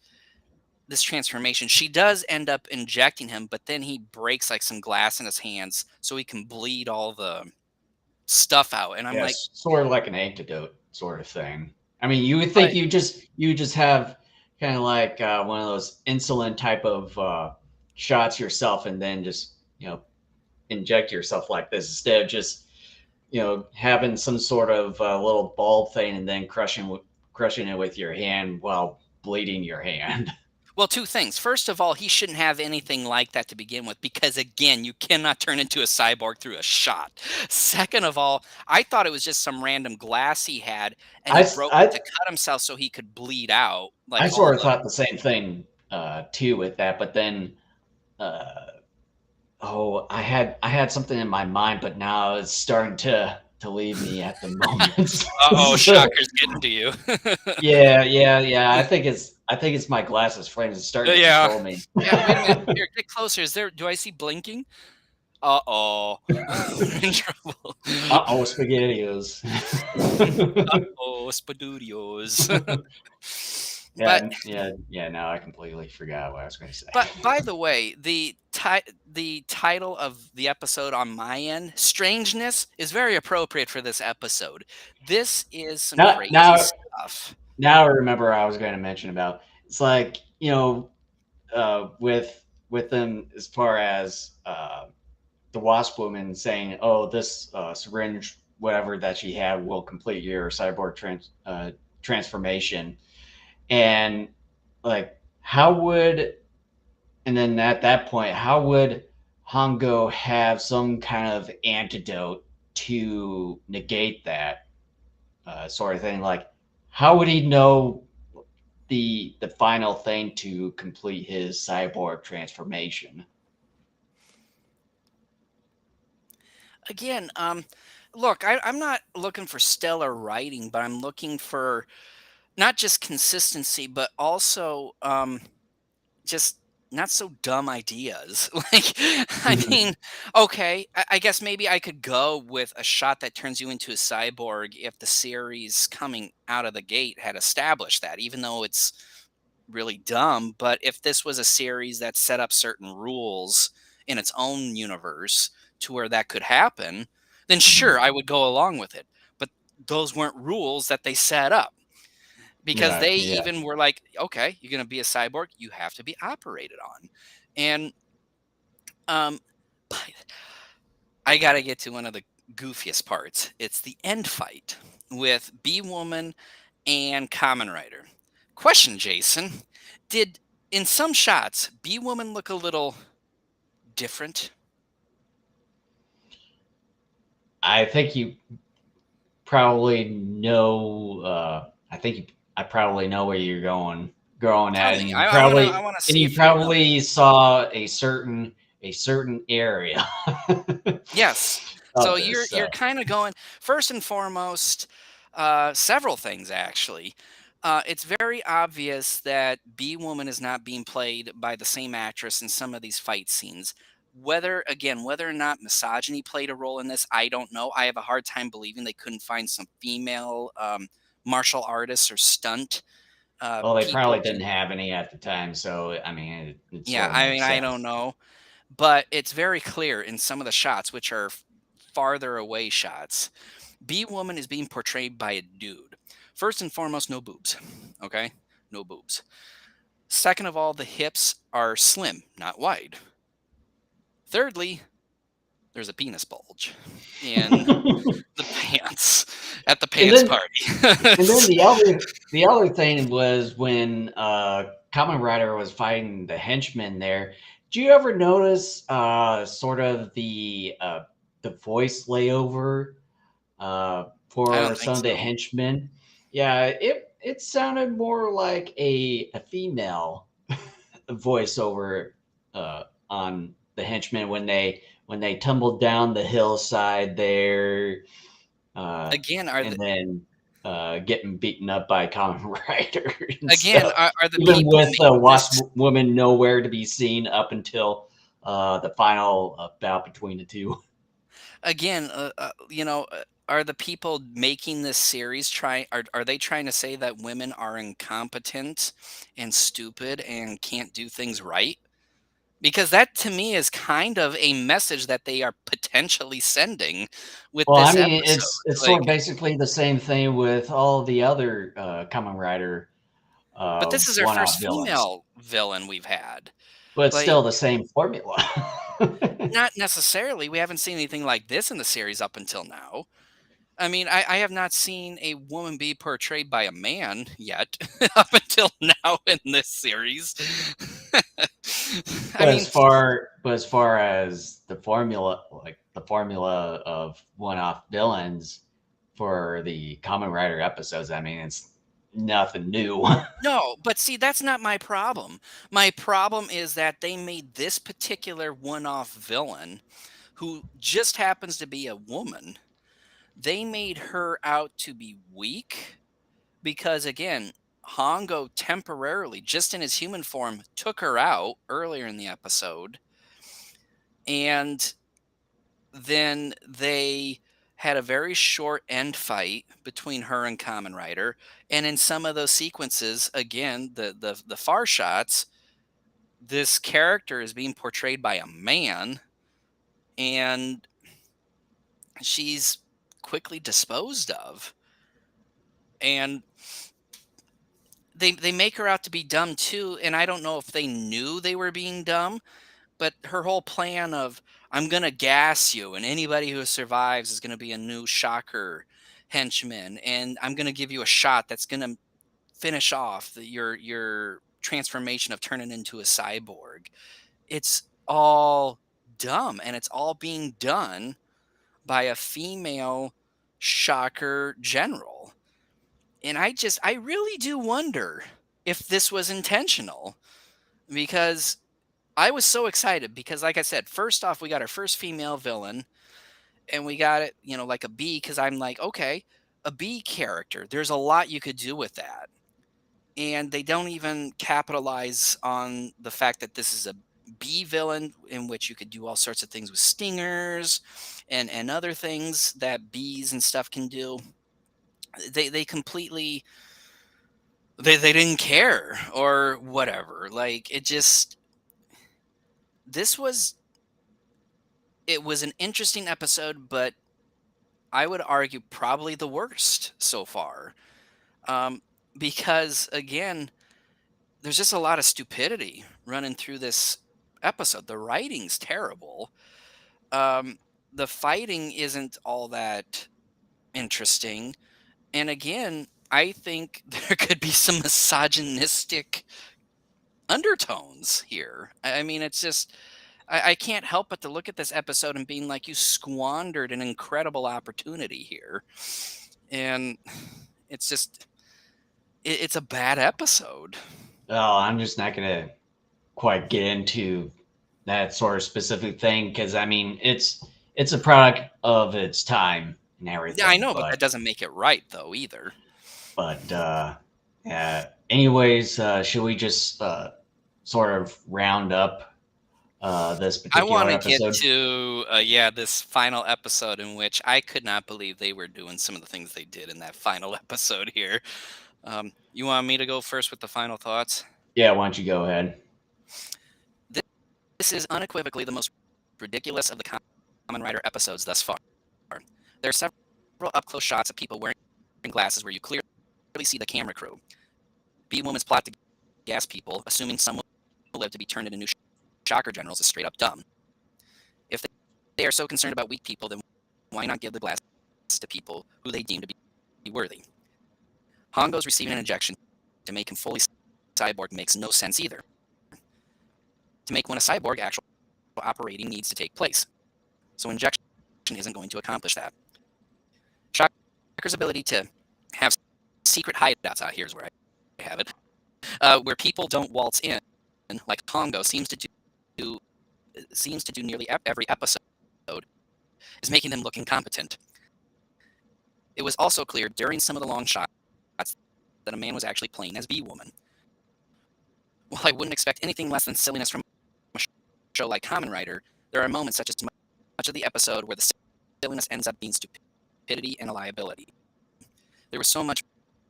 this transformation. She does end up injecting him, but then he breaks like some glass in his hands so he can bleed all the stuff out. And I'm like, Yes, sort of like an antidote sort of thing. I mean, you would think but you just have kind of like one of those insulin type of shots yourself, and then just inject yourself like this instead of just having some sort of little bulb thing and then crushing it with your hand while bleeding your hand. well, two things. First of all, he shouldn't have anything like that to begin with because, again, you cannot turn into a cyborg through a shot. Second of all, I thought it was just some random glass he had, and I he s- broke it I to cut himself so he could bleed out I like all sort of the. thought the same thing too with that, but then uh, oh, I had something in my mind, but now it's starting to leave me at the moment. Uh-oh, So, shocker's getting to you. yeah. I think it's my glasses frames. It's starting to Yeah. control me. Yeah, wait a minute. Here, get closer. Do I see blinking? Uh-oh. We're in trouble. Uh-oh, SpaghettiOs. Oh, Spadudios. But Yeah. Now I completely forgot what I was going to say. but by the way, the title of the episode on my end, Strangeness, is very appropriate for this episode. This is some now, crazy now, stuff. now I remember what I was going to mention about. It's like with them as far as the Wasp Woman saying, "Oh, this syringe, whatever that she had, will complete your cyborg transformation." And like, and then at that point, how would Hongo have some kind of antidote to negate that sort of thing? Like, how would he know the final thing to complete his cyborg transformation. Again, look, I'm not looking for stellar writing, but I'm looking for not just consistency, but also just not so dumb ideas. Like, I Mhm. mean, okay, I guess maybe I could go with a shot that turns you into a cyborg if the series coming out of the gate had established that, even though it's really dumb. But if this was a series that set up certain rules in its own universe to where that could happen, then sure, Mhm. I would go along with it. But those weren't rules that they set up because Right. they Yeah. even were like, okay, you're going to be a cyborg, you have to be operated on. And um, I got to get to one of the goofiest parts. It's the end fight with Bee Woman and Kamen Rider. Question, Jason. Did in some shots Bee Woman look a little different? I think you probably know. I probably know where you're going Tell at, me. and I want to see you if you know. probably saw a certain area Yes. So of this. you're kind of going first and foremost. Several things actually. It's very obvious that B Woman is not being played by the same actress in some of these fight scenes. Whether or not misogyny played a role in this, I don't know. I have a hard time believing they couldn't find some female martial artists or stunt Well, they people probably to. didn't have any at the time, so I mean, it Yeah, sort of I mean, makes I don't sense. know. But it's very clear in some of the shots, which are farther away shots, B Woman is being portrayed by a dude. First and foremost, no boobs. Okay? No boobs. Second of all, the hips are slim, not wide. Thirdly, there's a penis bulge in the pants at the and pants then party. and then the other thing was when Kamen Rider was fighting the henchmen there. Do you ever notice sort of the voice layover I for don't think some of the so. henchmen? Yeah, it sounded more like a female voiceover on the henchmen when they tumbled down the hillside there, Again, are the and then getting beaten up by Kamen Rider and again stuff. are the Even people with making this Wasp Woman nowhere to be seen up until the final bout between the two. again, are the people making this series are they trying to say that women are incompetent and stupid and can't do things right? Because that to me is kind of a message that they are potentially sending with Well, I this mean, episode. it's sort of Like, basically the same thing with all the other Kamen Rider but this is our one-off first villains, female villain we've had. but it's Like, still the same formula. not necessarily. We haven't seen anything like this in the series up until now. I mean, I have not seen a woman be portrayed by a man yet up until now in this series. I mean, But as far as the formula, like the formula of one-off villains for the Kamen Rider episodes, I mean, it's nothing new. no, but see, that's not my problem. My problem is that they made this particular one off villain, who just happens to be a woman, they made her out to be weak because, again, Hongo temporarily, just in his human form, took her out earlier in the episode. And then they had a very short end fight between her and Kamen Rider. And in some of those sequences, again, the far shots, this character is being portrayed by a man, and she's quickly disposed of. And they make her out to be dumb too, and I don't know if they knew they were being dumb, but her whole plan of I'm gonna gas you, and anybody who survives is gonna be a new shocker henchman, and I'm gonna give you a shot that's gonna finish off your transformation of turning into a cyborg. It's all dumb, and it's all being done by a female shocker general. And I really do wonder. if this was intentional, because I was so excited because, like I said, first off, we got our first female villain, and we got it, like a B, because I'm like, okay, a B character. There's a lot you could do with that. And they don't even capitalize on the fact that this is a B villain, in which you could do all sorts of things with stingers and other things that bees and stuff can do. They completely they didn't care or whatever. Like, this was it was an interesting episode, but I would argue probably the worst so far. Um, because again, there's just a lot of stupidity running through this episode. The writing's terrible. Um, the fighting isn't all that interesting. And again, I think there could be some misogynistic undertones here. I mean, it's just, I can't help but to look at this episode and being like, you squandered an incredible opportunity here. And it's just, it's a bad episode. Oh, I'm just not gonna quite get into that sort of specific thing because I mean it's a product of its time and everything. Yeah, I know, but that doesn't make it right though either. But anyways, should we just sort of round up this I particular want to get episode? to this final episode, in which I could not believe they were doing some of the things they did in that final episode here. You want me to go first with the final thoughts? Yeah, why don't you go ahead? This is unequivocally the most ridiculous of the Kamen Rider episodes thus far. There are several up-close shots of people wearing glasses where you clearly see the camera crew. B-Woman's plot to gas people, assuming some will live to be turned into new shocker generals, is straight up dumb. If they are so concerned about weak people, then why not give the glasses to people who they deem to be worthy? Hongo's receiving an injection to make him fully cyborg makes no sense either. To make one a cyborg, actual operating needs to take place. So injection isn't going to accomplish that. Shocker's ability to have secret hideouts out here's where I have it, where people don't waltz in, like Hongo seems to do nearly every episode, is making them look incompetent. It was also clear during some of the long shots that a man was actually playing as B-Woman. While I wouldn't expect anything less than silliness from a show like Kamen Rider, there are moments such as much of the episode where the silliness ends up being stupidity and a liability. There was so much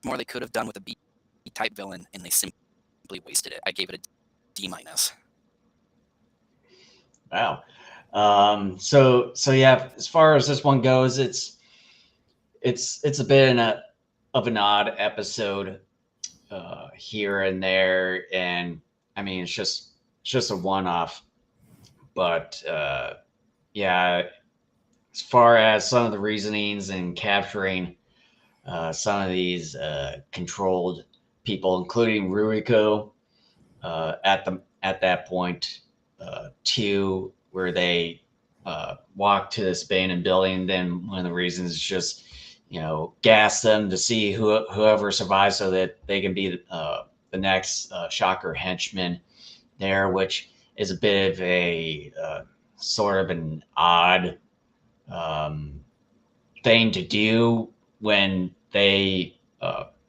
more they could have done with a B-type villain, and they simply wasted it. I gave it a D-. Wow. So yeah, as far as this one goes, it's a bit of an odd episode here and there, and I mean it's just a one-off. But yeah, as far as some of the reasonings and capturing some of these controlled people, including Ruriko, at that point, too, where they walk to this abandoned building. Then one of the reasons is just gas them to see whoever survives, so that they can be the next Shocker henchman there, which is a bit of a sort of an odd thing to do when they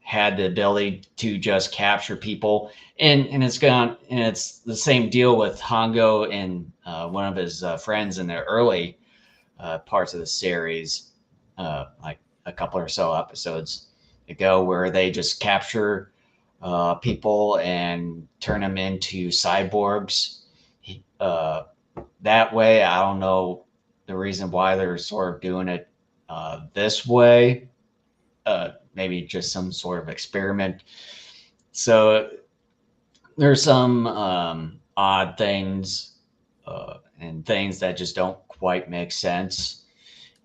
had the ability to just capture people, and it's the same deal with Hongo and one of his friends in the early parts of the series, like a couple or so episodes ago, where they just capture people and turn them into cyborgs. That way, I don't know the reason why they're sort of doing it this way. Maybe just some sort of experiment. So there's some odd things and things that just don't quite make sense.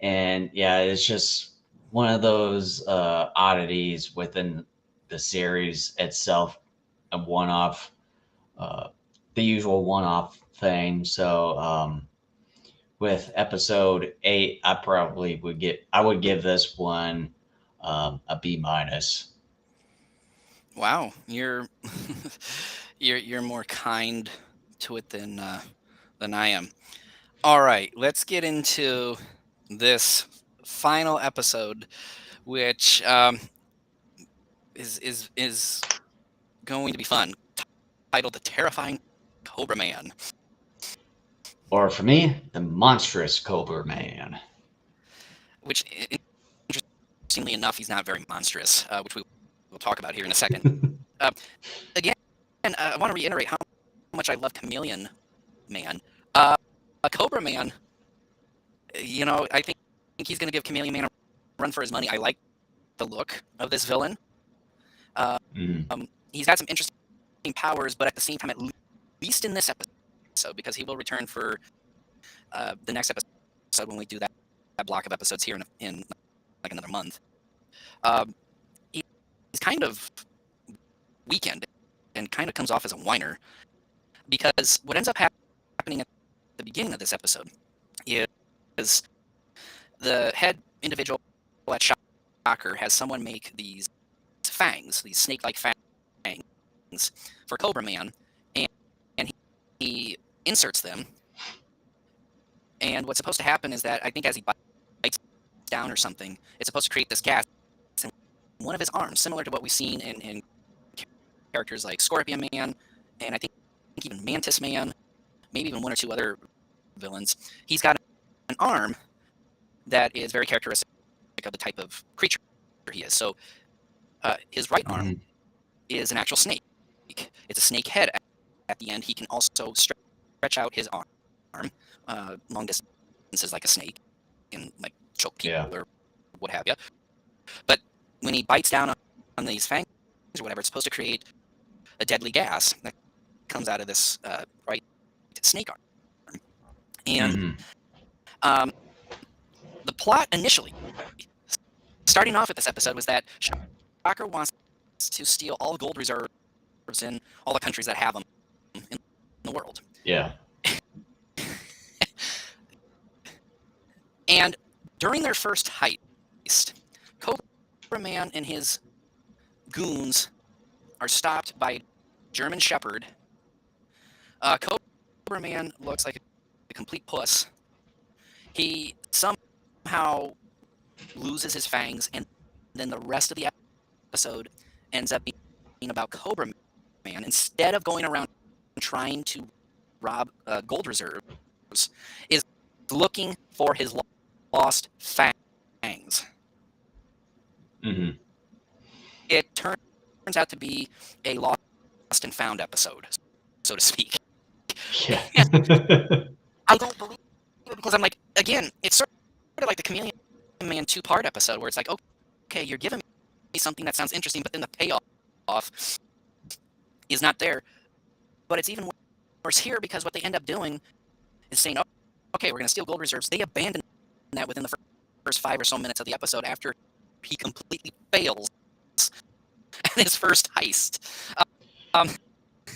And yeah, it's just one of those oddities within the series itself, a one-off, the usual one-off thing. So with episode 8, I would give this one a B-. Wow, you're you're more kind to it than I am. All right, let's get into this final episode, which is going to be fun. Titled "The Terrifying Cobra Man," Or for me, the monstrous Cobra Man. which interestingly enough, he's not very monstrous, which we will talk about here in a second. Uh, Again, I want to reiterate how much I love Chameleon Man. A Cobra Man, I think he's going to give Chameleon Man a run for his money. I like the look of this villain. Mm. He's got some interesting powers, but at the same time, at least in this episode, because he will return for the next episode when we do that block of episodes here in like another month. He's kind of weakened and kind of comes off as a whiner, because what ends up happening at the beginning of this episode is the head individual at Shocker has someone make these fangs, these snake-like fangs for Cobra Man, and he inserts them. And what's supposed to happen is that I think as he bites down or something, it's supposed to create this gas in one of his arms, similar to what we've seen in characters like Scorpion Man, and I think even Mantis Man, maybe even one or two other villains. He's got an arm that is very characteristic of the type of creature he is. So his right arm is an actual snake. It's a snake head at the end. He can also stretch out his arm long distances like a snake and like choke people or what have you. But when he bites down on these fangs or whatever, it's supposed to create a deadly gas that comes out of this right snake arm. And the plot initially, starting off with this episode, was that Shocker wants to steal all the gold reserves in all the countries that have them in the world. Yeah. And during their first heist, Cobra Man and his goons are stopped by a German Shepherd. Cobra Man looks like a complete puss. He somehow loses his fangs, and then the rest of the episode ends up being about Cobra Man. Instead of going around trying to rob gold reserves, is looking for his lost fangs. It turns out to be a lost and found episode, so to speak. Yeah. I don't believe it, because I'm like, again, it's sort of like the Chameleon Man 2-part episode where it's like, okay, you're giving me something that sounds interesting, but then the payoff is not there. But it's even worse here, because what they end up doing is saying, oh, okay, we're going to steal gold reserves. They abandon that within the first 5 or so minutes of the episode after he completely fails at his first heist.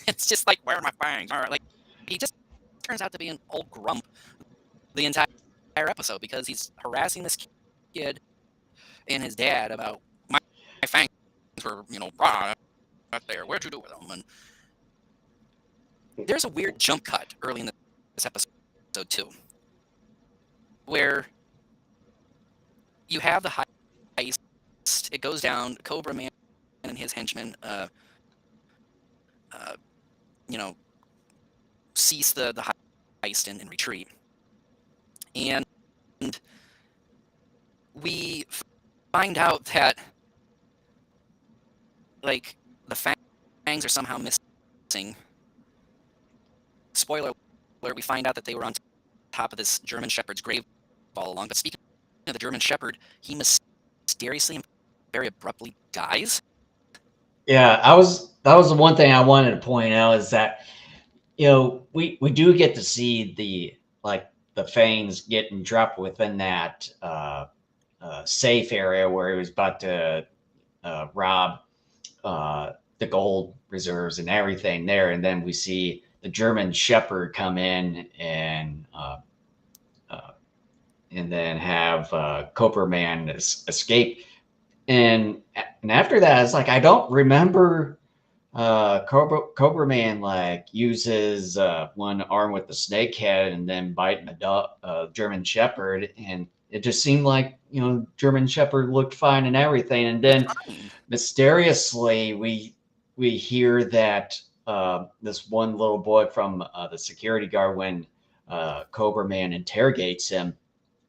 It's just like, where are my fangs? All right, like, he just turns out to be an old grump the entire episode, because he's harassing this kid and his dad about my fangs were, out there. Where'd you do with them? And there's a weird jump cut early in this episode too, where you have the heist. It goes down. Cobra Man and his henchmen, cease the heist and retreat. And we find out that, like, the fangs are somehow missing. Spoiler alert, we find out that they were on top of this German Shepherd's grave all along. But speaking of the German Shepherd, he mysteriously and very abruptly dies. Yeah, that was the one thing I wanted to point out, is that, we do get to see the fangs getting dropped within that safe area where he was about to rob the gold reserves and everything there, and then we see the German Shepherd come in and then have Cobra Man escape. and after that, it's like I don't remember Cobra Man like uses one arm with the snake head and then biting a German Shepherd, and it just seemed like German Shepherd looked fine and everything, and then Fine. mysteriously we hear that this one little boy from the security guard, when Cobra Man interrogates him,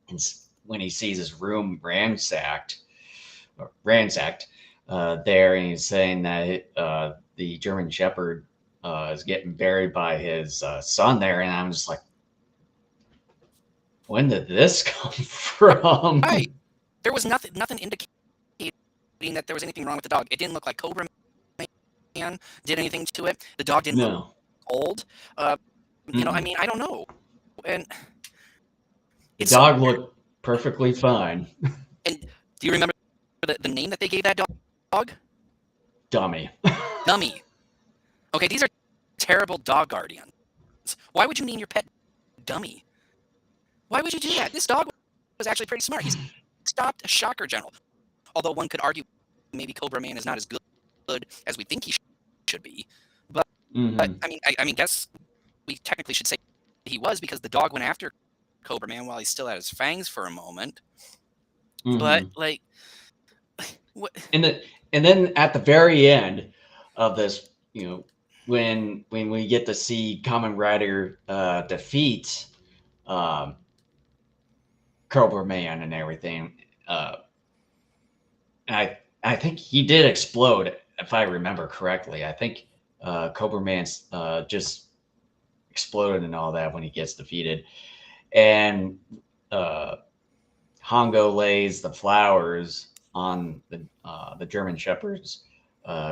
and when he sees his room ransacked there, and he's saying that the German Shepherd is getting buried by his son there, and I'm just like, when did this come from? Right. There was nothing indicating that there was anything wrong with the dog. It didn't look like Cobra Man did anything to it. The dog didn't look No. old. I Mm-mm. mean, I don't know. And The it's so dog weird. looked perfectly fine. And do you remember the name that they gave that dog? Dummy. Dummy. Okay, these are terrible dog guardians. Why would you name your pet Dummy? Why would you do that? This dog was actually pretty smart. He stopped a shocker general. Although one could argue maybe Cobra Man is not as good as we think he should be. But Mm-hmm. I mean, guess we technically should say he was, because the dog went after Cobra Man while he still had his fangs for a moment. But Mm-hmm. like, what? And then at the very end of this, when we get to see Kamen Rider defeat um, Cobra Man and everything, I think he did explode, if I remember correctly. I think Cobra Man's just exploded and all that when he gets defeated, and uh, Hongo lays the flowers on the German Shepherd's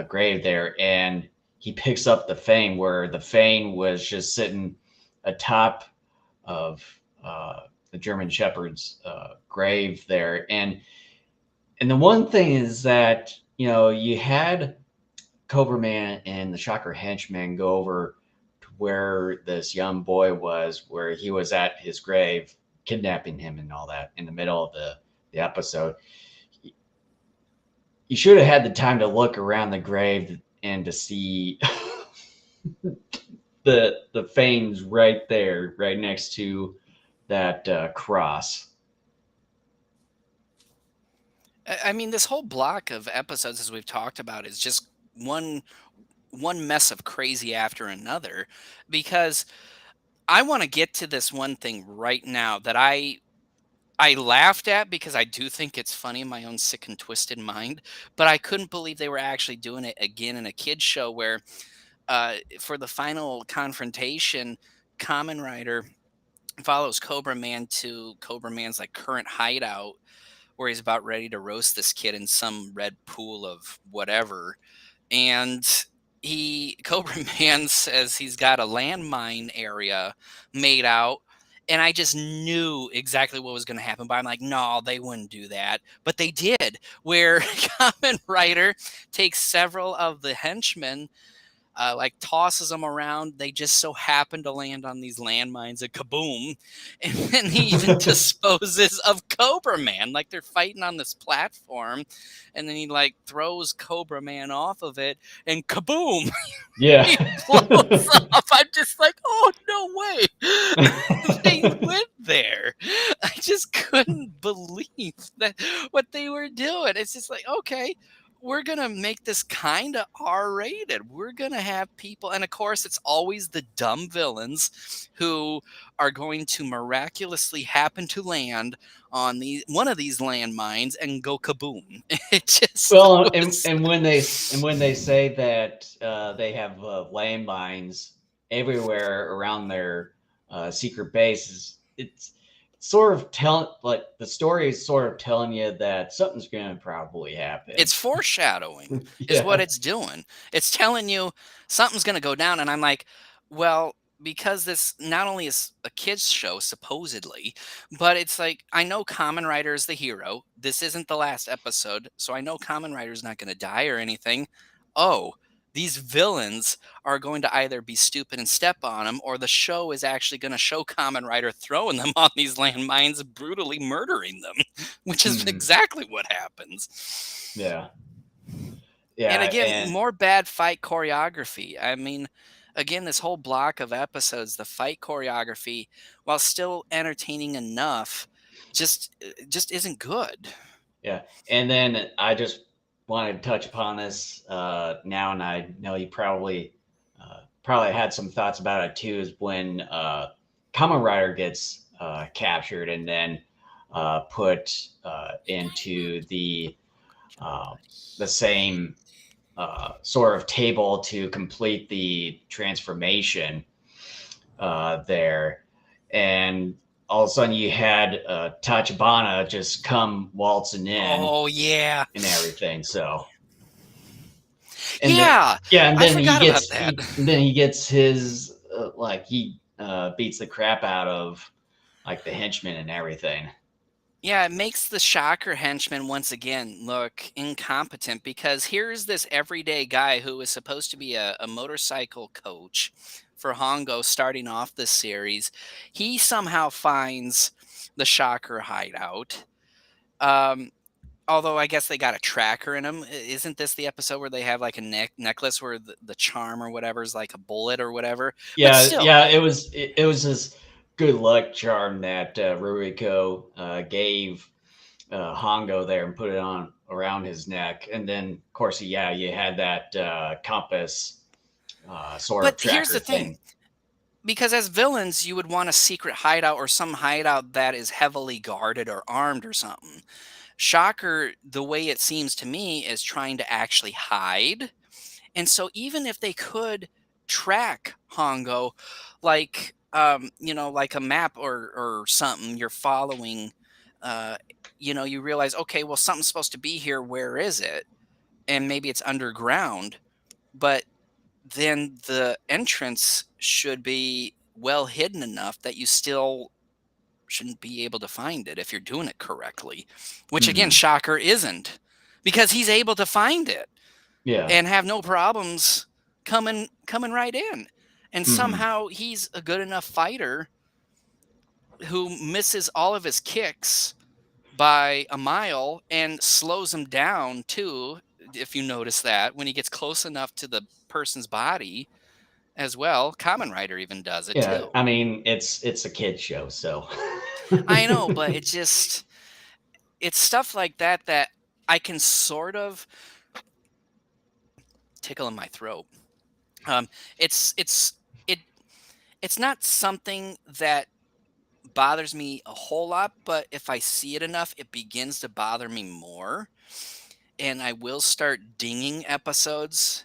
grave there, and he picks up the Fang, where the Fang was just sitting atop of the German Shepherd's grave there, and the one thing is that you had Cobra Man and the Shocker Henchman go over to where this young boy was, where he was at his grave, kidnapping him and all that in the middle of the episode. You should have had the time to look around the grave and to see the fangs right there, right next to that cross. I mean, this whole block of episodes, as we've talked about, is just one mess of crazy after another. Because I want to get to this one thing right now that I laughed at, because I do think it's funny in my own sick and twisted mind, but I couldn't believe they were actually doing it again in a kids show, where for the final confrontation, Kamen Rider follows Cobra Man to Cobra Man's like current hideout, where he's about ready to roast this kid in some red pool of whatever. And Cobra Man says he's got a landmine area made out. And I just knew exactly what was going to happen. But I'm like, no, they wouldn't do that. But they did, where Kamen Rider takes several of the henchmen, like tosses them around. They just so happen to land on these landmines, and kaboom! And then he even disposes of Cobra Man, like they're fighting on this platform, and then he like throws Cobra Man off of it, and kaboom! Yeah. He blows up. I'm just like, oh no way! They went there. I just couldn't believe that what they were doing. It's just like, okay, we're gonna make this kind of R-rated. We're gonna have people, and of course, it's always the dumb villains who are going to miraculously happen to land on one of these landmines and go kaboom. It just Well, was. and when they say that they have landmines everywhere around their secret bases, it's sort of the story is sort of telling you that something's going to probably happen. It's foreshadowing, is what Yeah. it's doing. It's telling you something's going to go down. And I'm like, well, because this not only is a kids' show, supposedly, but it's like, I know Kamen Rider is the hero. This isn't the last episode. So I know Kamen Rider's not going to die or anything. Oh, these villains are going to either be stupid and step on them, or the show is actually going to show Kamen Rider throwing them on these landmines, brutally murdering them, which is Mhm. exactly what happens. Yeah. And Yeah. again, And more bad fight choreography. I mean, again, this whole block of episodes, the fight choreography, while still entertaining enough, just isn't good. yeah. And then I just wanted to touch upon this now, and I know you probably had some thoughts about it too. Is when Kamen Rider gets captured and then put into uh, the same sort of table to complete the transformation there, and all of a sudden you had Tachibana just come waltzing in Oh yeah, and everything. So, and then yeah. yeah, and I then forgot about that. he gets his like he beats the crap out of like the henchman and everything. Yeah, it makes the Shocker henchman once again look incompetent, because here's this everyday guy who is supposed to be a motorcycle coach for Hongo starting off this series. He somehow finds the Shocker hideout. Um, Although I guess they got a tracker in them. Isn't this the episode where they have like a necklace where the charm or whatever is like a bullet or whatever? But Yeah, still, yeah, it was his good luck charm that Ruriko gave Hongo there and put it on around his neck, and then of course, yeah, you had that compass sort of but here's tracker the thing. thing. Because as villains, you would want a secret hideout or some hideout that is heavily guarded or armed or something. Shocker, the way it seems to me, is trying to actually hide. And so even if they could track Hongo, like like a map or something you're following, uh, you realize, okay, well, something's supposed to be here. Where is it? And maybe it's underground, but then the entrance should be well hidden enough that you still shouldn't be able to find it if you're doing it correctly, which again, Hmm. Shocker isn't, because he's able to find it Yeah. and have no problems coming right in. And Hmm. somehow he's a good enough fighter who misses all of his kicks by a mile and slows him down too, if you notice that when he gets close enough to the person's body as well. Kamen Rider even does it Yeah. too. I mean, it's a kid show, so. I know, but it's stuff like that that I can sort of tickle in my throat. Um, it's it it's not something that bothers me a whole lot, but if I see it enough, it begins to bother me more, and I will start dinging episodes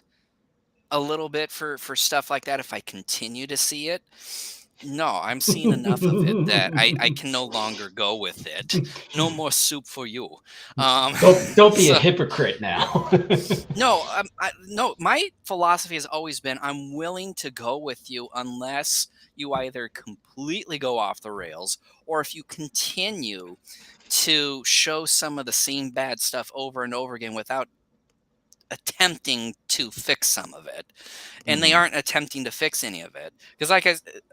a little bit for stuff like that if I continue to see it. No, I'm seeing enough of it that I can no longer go with it. No more soup for you. Um, Don't be a so hypocrite now. no, no. My philosophy has always been I'm willing to go with you unless you either completely go off the rails, or if you continue to show some of the same bad stuff over and over again without attempting to fix some of it. And they Hmm. aren't attempting to fix any of it, because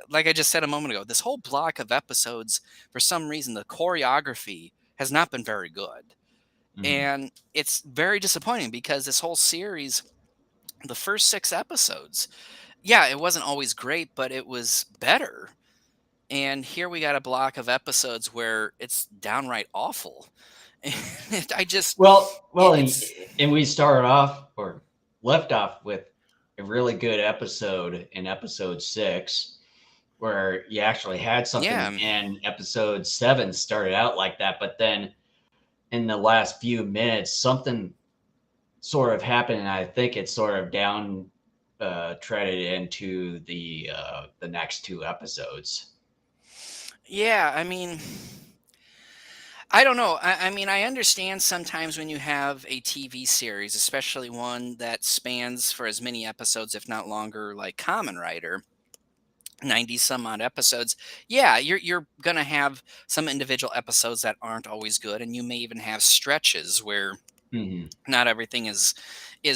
like I just said a moment ago, this whole block of episodes, for some reason the choreography has not been very good, Hmm. and it's very disappointing because this whole series, the first 6 episodes, yeah, it wasn't always great, but it was better. And here we got a block of episodes where it's downright awful. And I just Well, it's and we started off or left off with a really good episode in episode 6, where you actually had something, yeah. and episode 7 started out like that, but then in the last few minutes, something sort of happened, and I think it's sort of down treaded into the next 2 episodes. Yeah, I mean, I don't know. I mean, I understand sometimes when you have a TV series, especially one that spans for as many episodes, if not longer, like Kamen Rider, 90 some odd episodes. Yeah, you're gonna have some individual episodes that aren't always good, and you may even have stretches where Mhm. Not everything is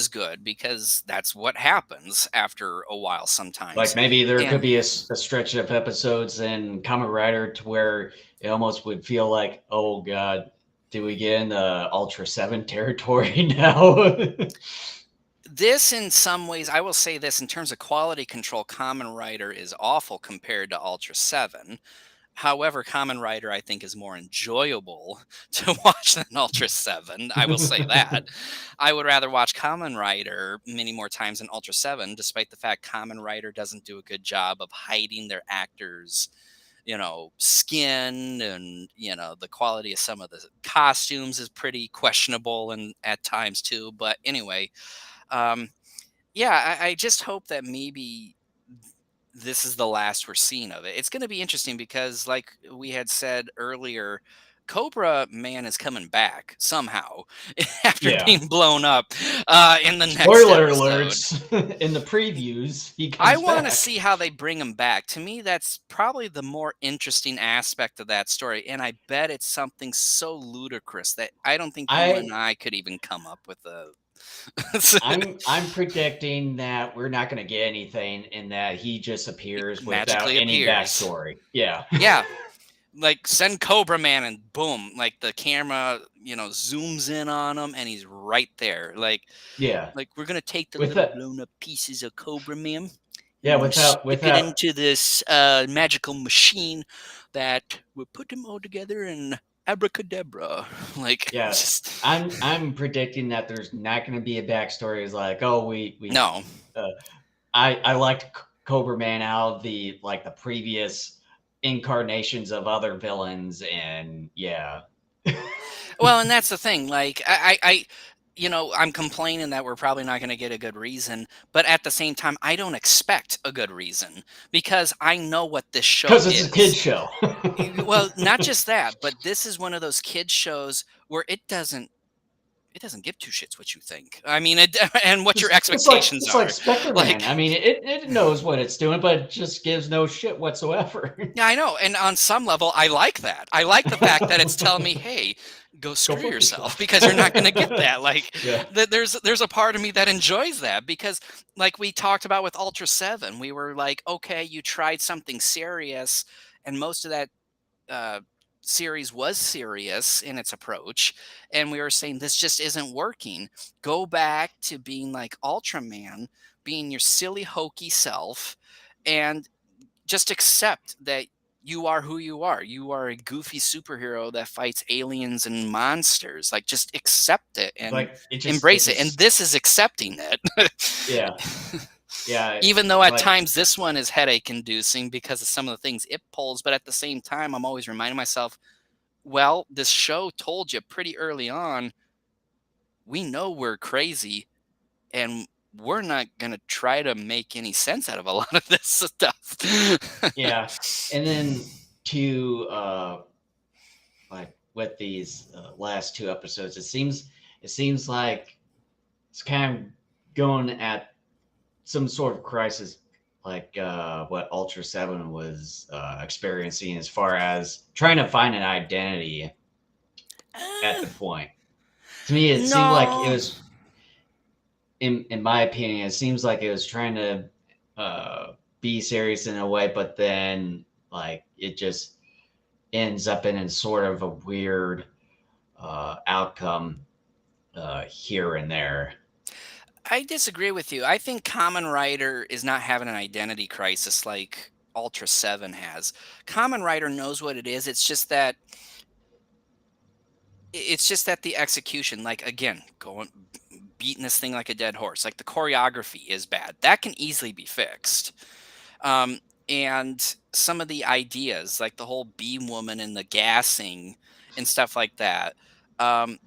good, because that's what happens after a while Like sometimes. maybe there could And be a stretch of episodes in Kamen Rider to where it almost would feel like, oh god, do we get into Ultra Seven territory now? this, in some ways, I will say this, in terms of quality control, Kamen Rider is awful compared to Ultra 7. However, Kamen Rider, I think, is more enjoyable to watch than Ultra 7. I will say that. I would rather watch Kamen Rider many more times than Ultra 7, despite the fact Kamen Rider doesn't do a good job of hiding their actors' skin, and the quality of some of the costumes is pretty questionable and at times too. But anyway, um, yeah, I just hope that maybe this is the last we're seeing of it. It's going to be interesting because, like we had said earlier, Cobra Man is coming back somehow after Yeah. being blown up in the next Spoiler episode. alerts in the previews. He I comes want to back. see how they bring him back. To me, that's probably the more interesting aspect of that story. And I bet it's something so ludicrous that I don't think you and I I could even come up with a. I'm predicting that we're not going to get anything, and that he just appears without Magically any appears. backstory. Yeah. Yeah, like send Cobra Man and boom, like the camera, zooms in on him and he's right there. Like Yeah. like we're gonna take the With little that. blown up pieces of Cobra Man and Yeah. we're gonna Without stick it without into this magical machine that will put them all together and abracadabra. Like Yeah, just I'm predicting that there's not going to be a backstory. It's like, oh, we no. uh, I liked Cobra Man out of the previous incarnations of other villains, and yeah, Well, and that's the thing. Like I'm complaining that we're probably not going to get a good reason, but at the same time, I don't expect a good reason because I know what this show because it's a kid is. show. Well, not just that, but this is one of those kids shows where it doesn't give two shits what you think. I mean, and what your It's like expectations are. Spectre Man. I Like, mean, it knows what it's doing, but it just gives no shit whatsoever. yeah, I know. And on some level, I like that. I like the fact that it's telling me, hey, go Go screw fuck yourself yourself. because you're not going to get that. Like, Yeah. there's a part of me that enjoys that because, like we talked about with Ultra 7, we were like, okay, you tried something serious, and most of that uh, series was serious in its approach, and we were saying this just isn't working. Go back to being like Ultraman, being your silly hokey self, and just accept that you are who you are. You are a goofy superhero that fights aliens and monsters. Like, just accept it and Like it embrace it. And just this is accepting it. yeah. Yeah, Even though at like times this one is headache inducing because of some of the things it pulls, but at the same time, I'm always reminding myself, well, this show told you pretty early on, we know we're crazy and we're not going to try to make any sense out of a lot of this stuff. yeah. And then to like with these last two episodes, it seems like it's kind of going at some sort of crisis, like what Ultra Seven was experiencing, as far as trying to find an identity at the point. To me, it seemed like it No. was, in my opinion, it seems like it was trying to be serious in a way, but then like it just ends up in sort of a weird outcome here and there. I disagree with you. I think Kamen Rider is not having an identity crisis like Ultra 7 has. Kamen Rider knows what it is. It's just that the execution, like, again, going beating this thing like a dead horse. Like, the choreography is bad. That can easily be fixed. Um, and some of the ideas, like the whole beam woman and the gassing and stuff like that. Um,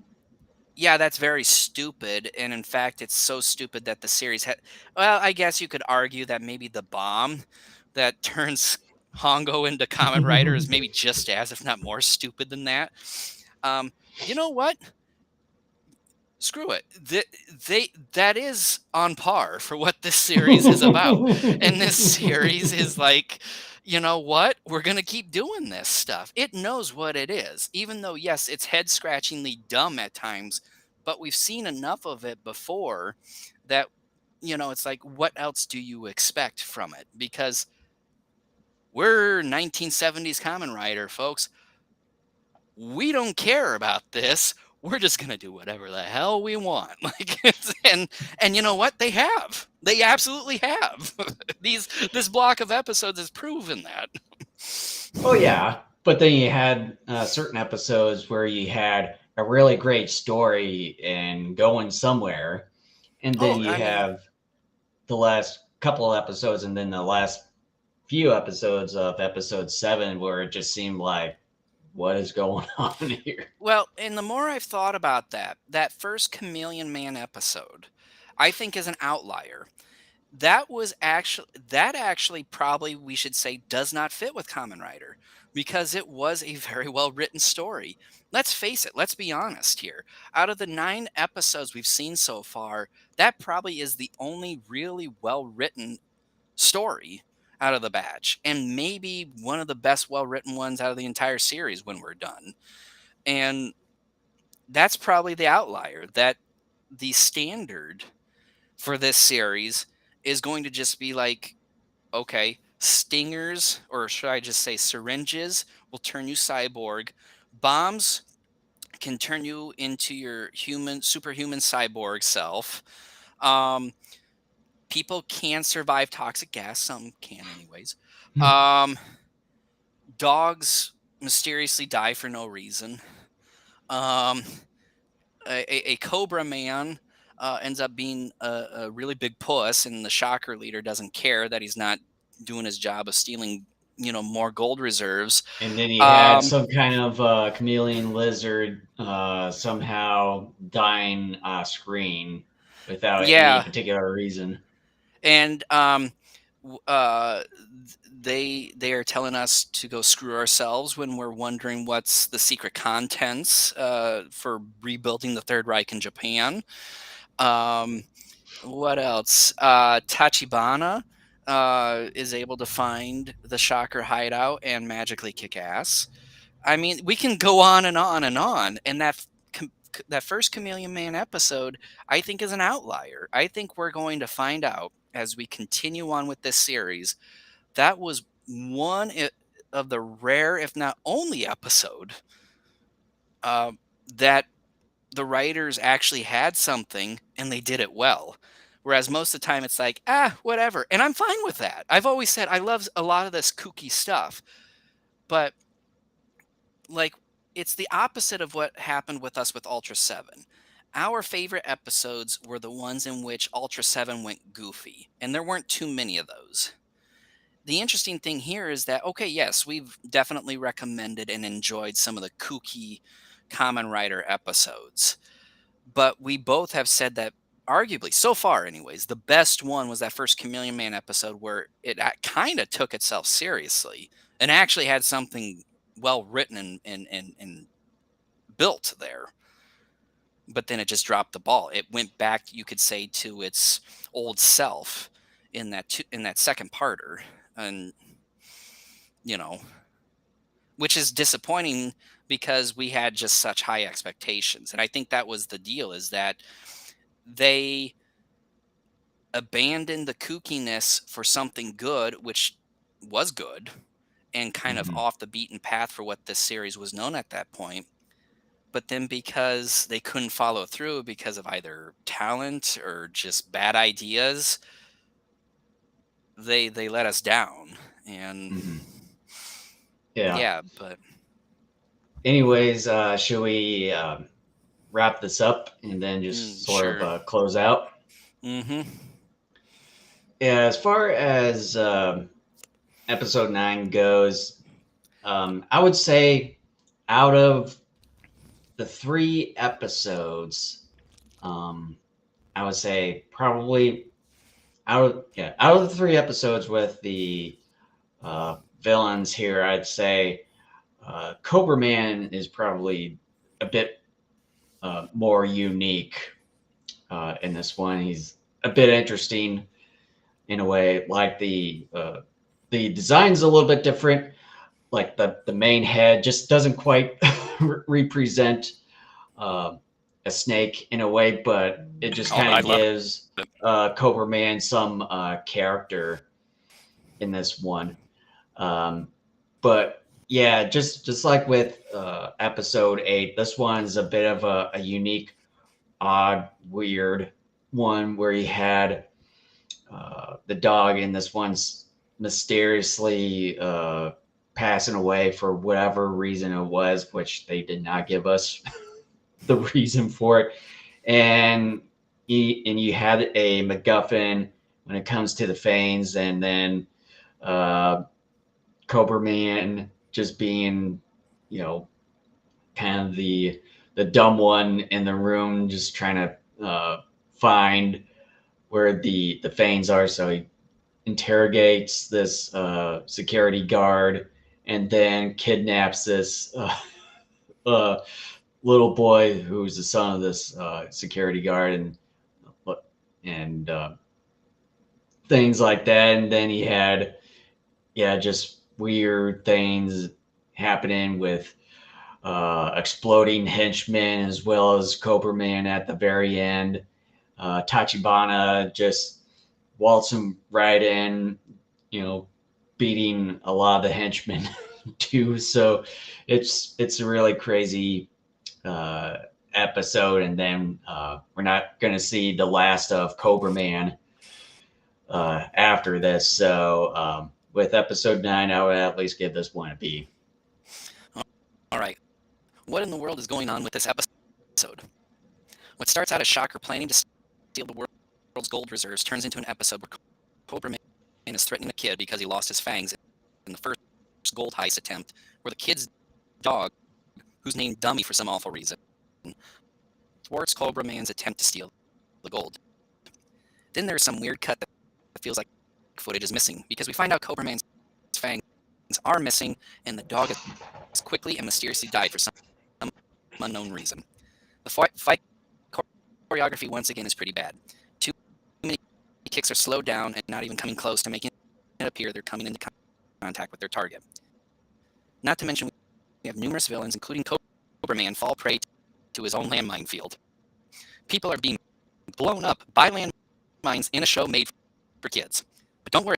yeah, that's very stupid. And in fact, it's so stupid that the series had. Well, I guess you could argue that maybe the bomb that turns Hongo into Kamen Rider is maybe just as, if not more, stupid than that. Um, you know what? Screw it. That is on par for what this series is about. And this series is like, you know what? We're going to keep doing this stuff. It knows what it is. Even though, yes, it's head scratchingly dumb at times, but we've seen enough of it before that, it's like, what else do you expect from it? Because we're 1970s Kamen Rider, folks. We don't care about this. We're just gonna do whatever the hell we want. Like, and you know what? They absolutely have. This block of episodes has proven that. Oh yeah, but then you had certain episodes where you had a really great story and going somewhere, and then Oh, you I mean, have the last couple of episodes, and then the last few episodes of episode 7 where it just seemed like, what is going on here? well, and the more I've thought about that first Chameleon Man episode, I think is an outlier. That actually probably, we should say, does not fit with Kamen Rider, because it was a very well written story. Let's face it, let's be honest here. Out of the 9 episodes we've seen so far, that probably is the only really well written story out of the batch, and maybe one of the best well written ones out of the entire series when we're done. And that's probably the outlier, that the standard for this series is going to just be like, okay, stingers, or should I just say syringes, will turn you cyborg. Bombs can turn you into your superhuman cyborg self. Um, People can survive toxic gas. Some can, anyways. Um, Dogs mysteriously die for no reason. Um, a Cobra Man ends up being a really big puss, and the Shocker leader doesn't care that he's not doing his job of stealing, more gold reserves. And then you had Um, some kind of chameleon lizard somehow dying screen without any yeah, particular reason. and they are telling us to go screw ourselves when we're wondering what's the secret contents for rebuilding the Third Reich in Japan. What else? Tachibana is able to find the Shocker hideout and magically kick ass. I mean, we can go on and on and on. And that first Chameleon Man episode, I think, is an outlier. I think we're going to find out as we continue on with this series. That was one of the rare, if not only, episode that the writers actually had something and they did it well. Whereas most of the time it's like, whatever. And I'm fine with that. I've always said I love a lot of this kooky stuff. But, like, it's the opposite of what happened with us with Ultra 7. Our favorite episodes were the ones in which Ultra 7 went goofy. And there weren't too many of those. The interesting thing here is that, okay, yes, we've definitely recommended and enjoyed some of the kooky Kamen Rider episodes. But we both have said that, arguably, so far anyways, the best one was that first Chameleon Man episode where it kind of took itself seriously and actually had something well written and built there. But then it just dropped the ball. It went back, you could say, to its old self in that second parter. And, which is disappointing because we had just such high expectations. And I think that was the deal, is that they abandoned the kookiness for something good, which was good and kind of off the beaten path for what this series was known at that point. But then because they couldn't follow through because of either talent or just bad ideas, they let us down. And yeah, but Anyways, should we wrap this up and then just sort of close out? Mm-hmm. Yeah, as far as episode 9 goes, I would say out of the 3 episodes, I would say probably out of the 3 episodes with the villains here, I'd say Cobra Man is probably a bit more unique in this one. He's a bit interesting in a way. Like the design's a little bit different. Like the main head just doesn't quite represent a snake in a way, but it just Oh, kind I of love gives it. Cobra Man some character in this one. But yeah, just like with episode 8, this one's a bit of a unique, odd, weird one where he had the dog in this one's mysteriously passing away for whatever reason it was, which they did not give us the reason for it. And you had a MacGuffin when it comes to the Fanes, and then Cobra Man just being, you know, kind of the dumb one in the room, just trying to find where the Fanes are. So he interrogates this security guard and then kidnaps this uh, little boy who's the son of this security guard, and things like that. And then he had, yeah, just weird things happening with exploding henchmen as well as Cobra Man at the very end. Tachibana just waltzing right in, you know, beating a lot of the henchmen too. So it's a really crazy uh, episode. And then we're not going to see the last of Cobra Man after this. So with episode 9, I would at least give this one a B. All right. What in the world is going on with this episode? What starts out as Shocker planning to steal the world's gold reserves turns into an episode where Cobra Man is threatening a kid because he lost his fangs in the first gold heist attempt, where the kid's dog, who's named Dummy for some awful reason, thwarts Cobra Man's attempt to steal the gold. Then there's some weird cut that feels like footage is missing, because we find out Cobra Man's fangs are missing, and the dog has quickly and mysteriously died for some unknown reason. The fight choreography once again is pretty bad. Too many kicks are slowed down and not even coming close to making it appear they're coming into contact with their target. Not to mention, we have numerous villains, including Cobra Man, fall prey to his own landmine field. People are being blown up by landmines in a show made for kids. But don't worry,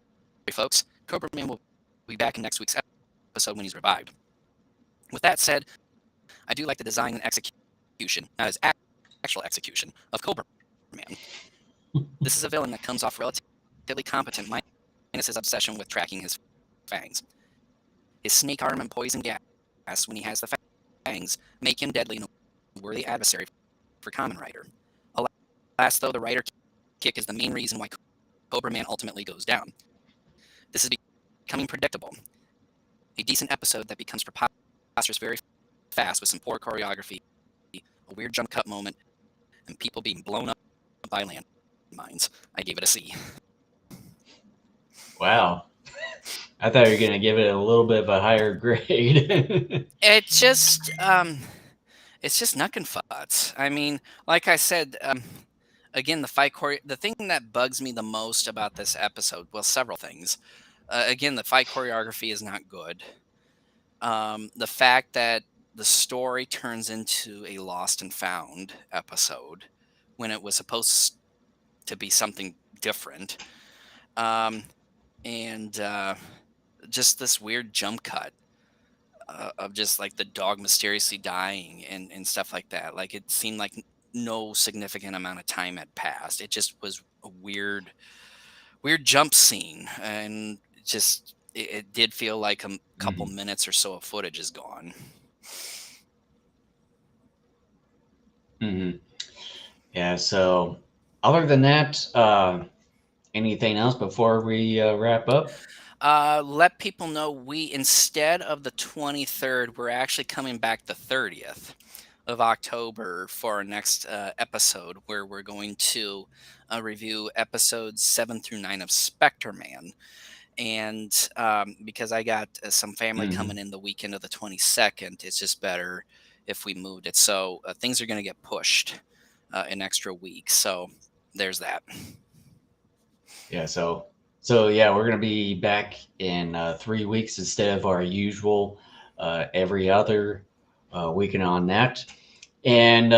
folks. Cobra Man will be back in next week's episode when he's revived. With that said, I do like the design and execution, not his actual execution, of Cobra Man. This is a villain that comes off relatively competent, minus his obsession with tracking his fangs. His snake arm and poison gas, when he has the fangs, make him deadly and a worthy adversary for Kamen Rider. Alas, though, the Rider kick is the main reason why Cobra Man ultimately goes down. This is becoming predictable. A decent episode that becomes preposterous very fast with some poor choreography, a weird jump cut moment, and people being blown up by landmines. I gave it a C. Wow. I thought you were going to give it a little bit of a higher grade. It's just nuck and futs. I mean, like I said, again, the thing that bugs me the most about this episode, well, several things. Again, the fight choreography is not good. The fact that the story turns into a lost and found episode when it was supposed to be something different. And just this weird jump cut of just like the dog mysteriously dying and stuff like that. Like it seemed like no significant amount of time had passed. It just was a weird jump scene, and it did feel like a couple minutes or so of footage is gone. Mm-hmm. Yeah. So, other than that, anything else before we wrap up? Let people know we, instead of the 23rd, we're actually coming back the 30th of October for our next episode, where we're going to review episodes 7 through 9 of Spectre Man. And because I got some family coming in the weekend of the 22nd, it's just better if we moved it. So things are going to get pushed an extra week. So there's that. Yeah. So yeah, we're going to be back in 3 weeks instead of our usual every other weekend on that. And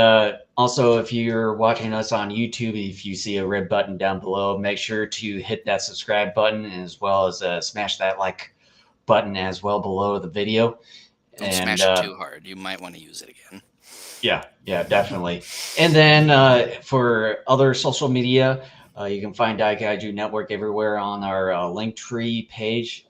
also, if you're watching us on YouTube, if you see a red button down below, make sure to hit that subscribe button, as well as smash that like button as well below the video. Don't And smash it too hard. You might want to use it again. yeah, definitely. And then for other social media, you can find Daikaiju Network everywhere on our Linktree page,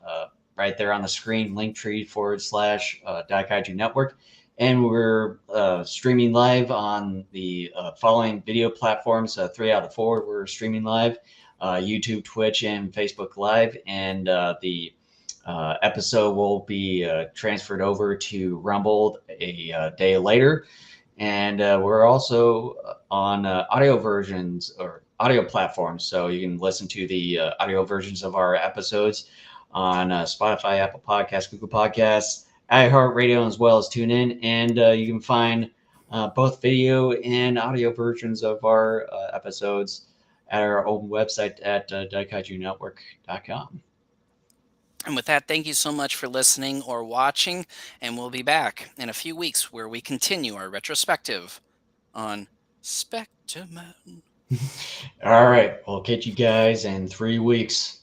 right there on the screen, Linktree / Daikaiju Network. And we're streaming live on the following video platforms. 3 out of the 4 we're streaming live: YouTube, Twitch, and Facebook Live. And the episode will be transferred over to Rumble a day later. And we're also on audio versions or audio platforms, so you can listen to the audio versions of our episodes on Spotify, Apple Podcasts, Google Podcasts, iHeartRadio, as well as TuneIn. And you can find both video and audio versions of our episodes at our own website at daikaijunetwork.com. And with that, thank you so much for listening or watching, and we'll be back in a few weeks where we continue our retrospective on Spectreman. All right, we'll catch you guys in 3 weeks.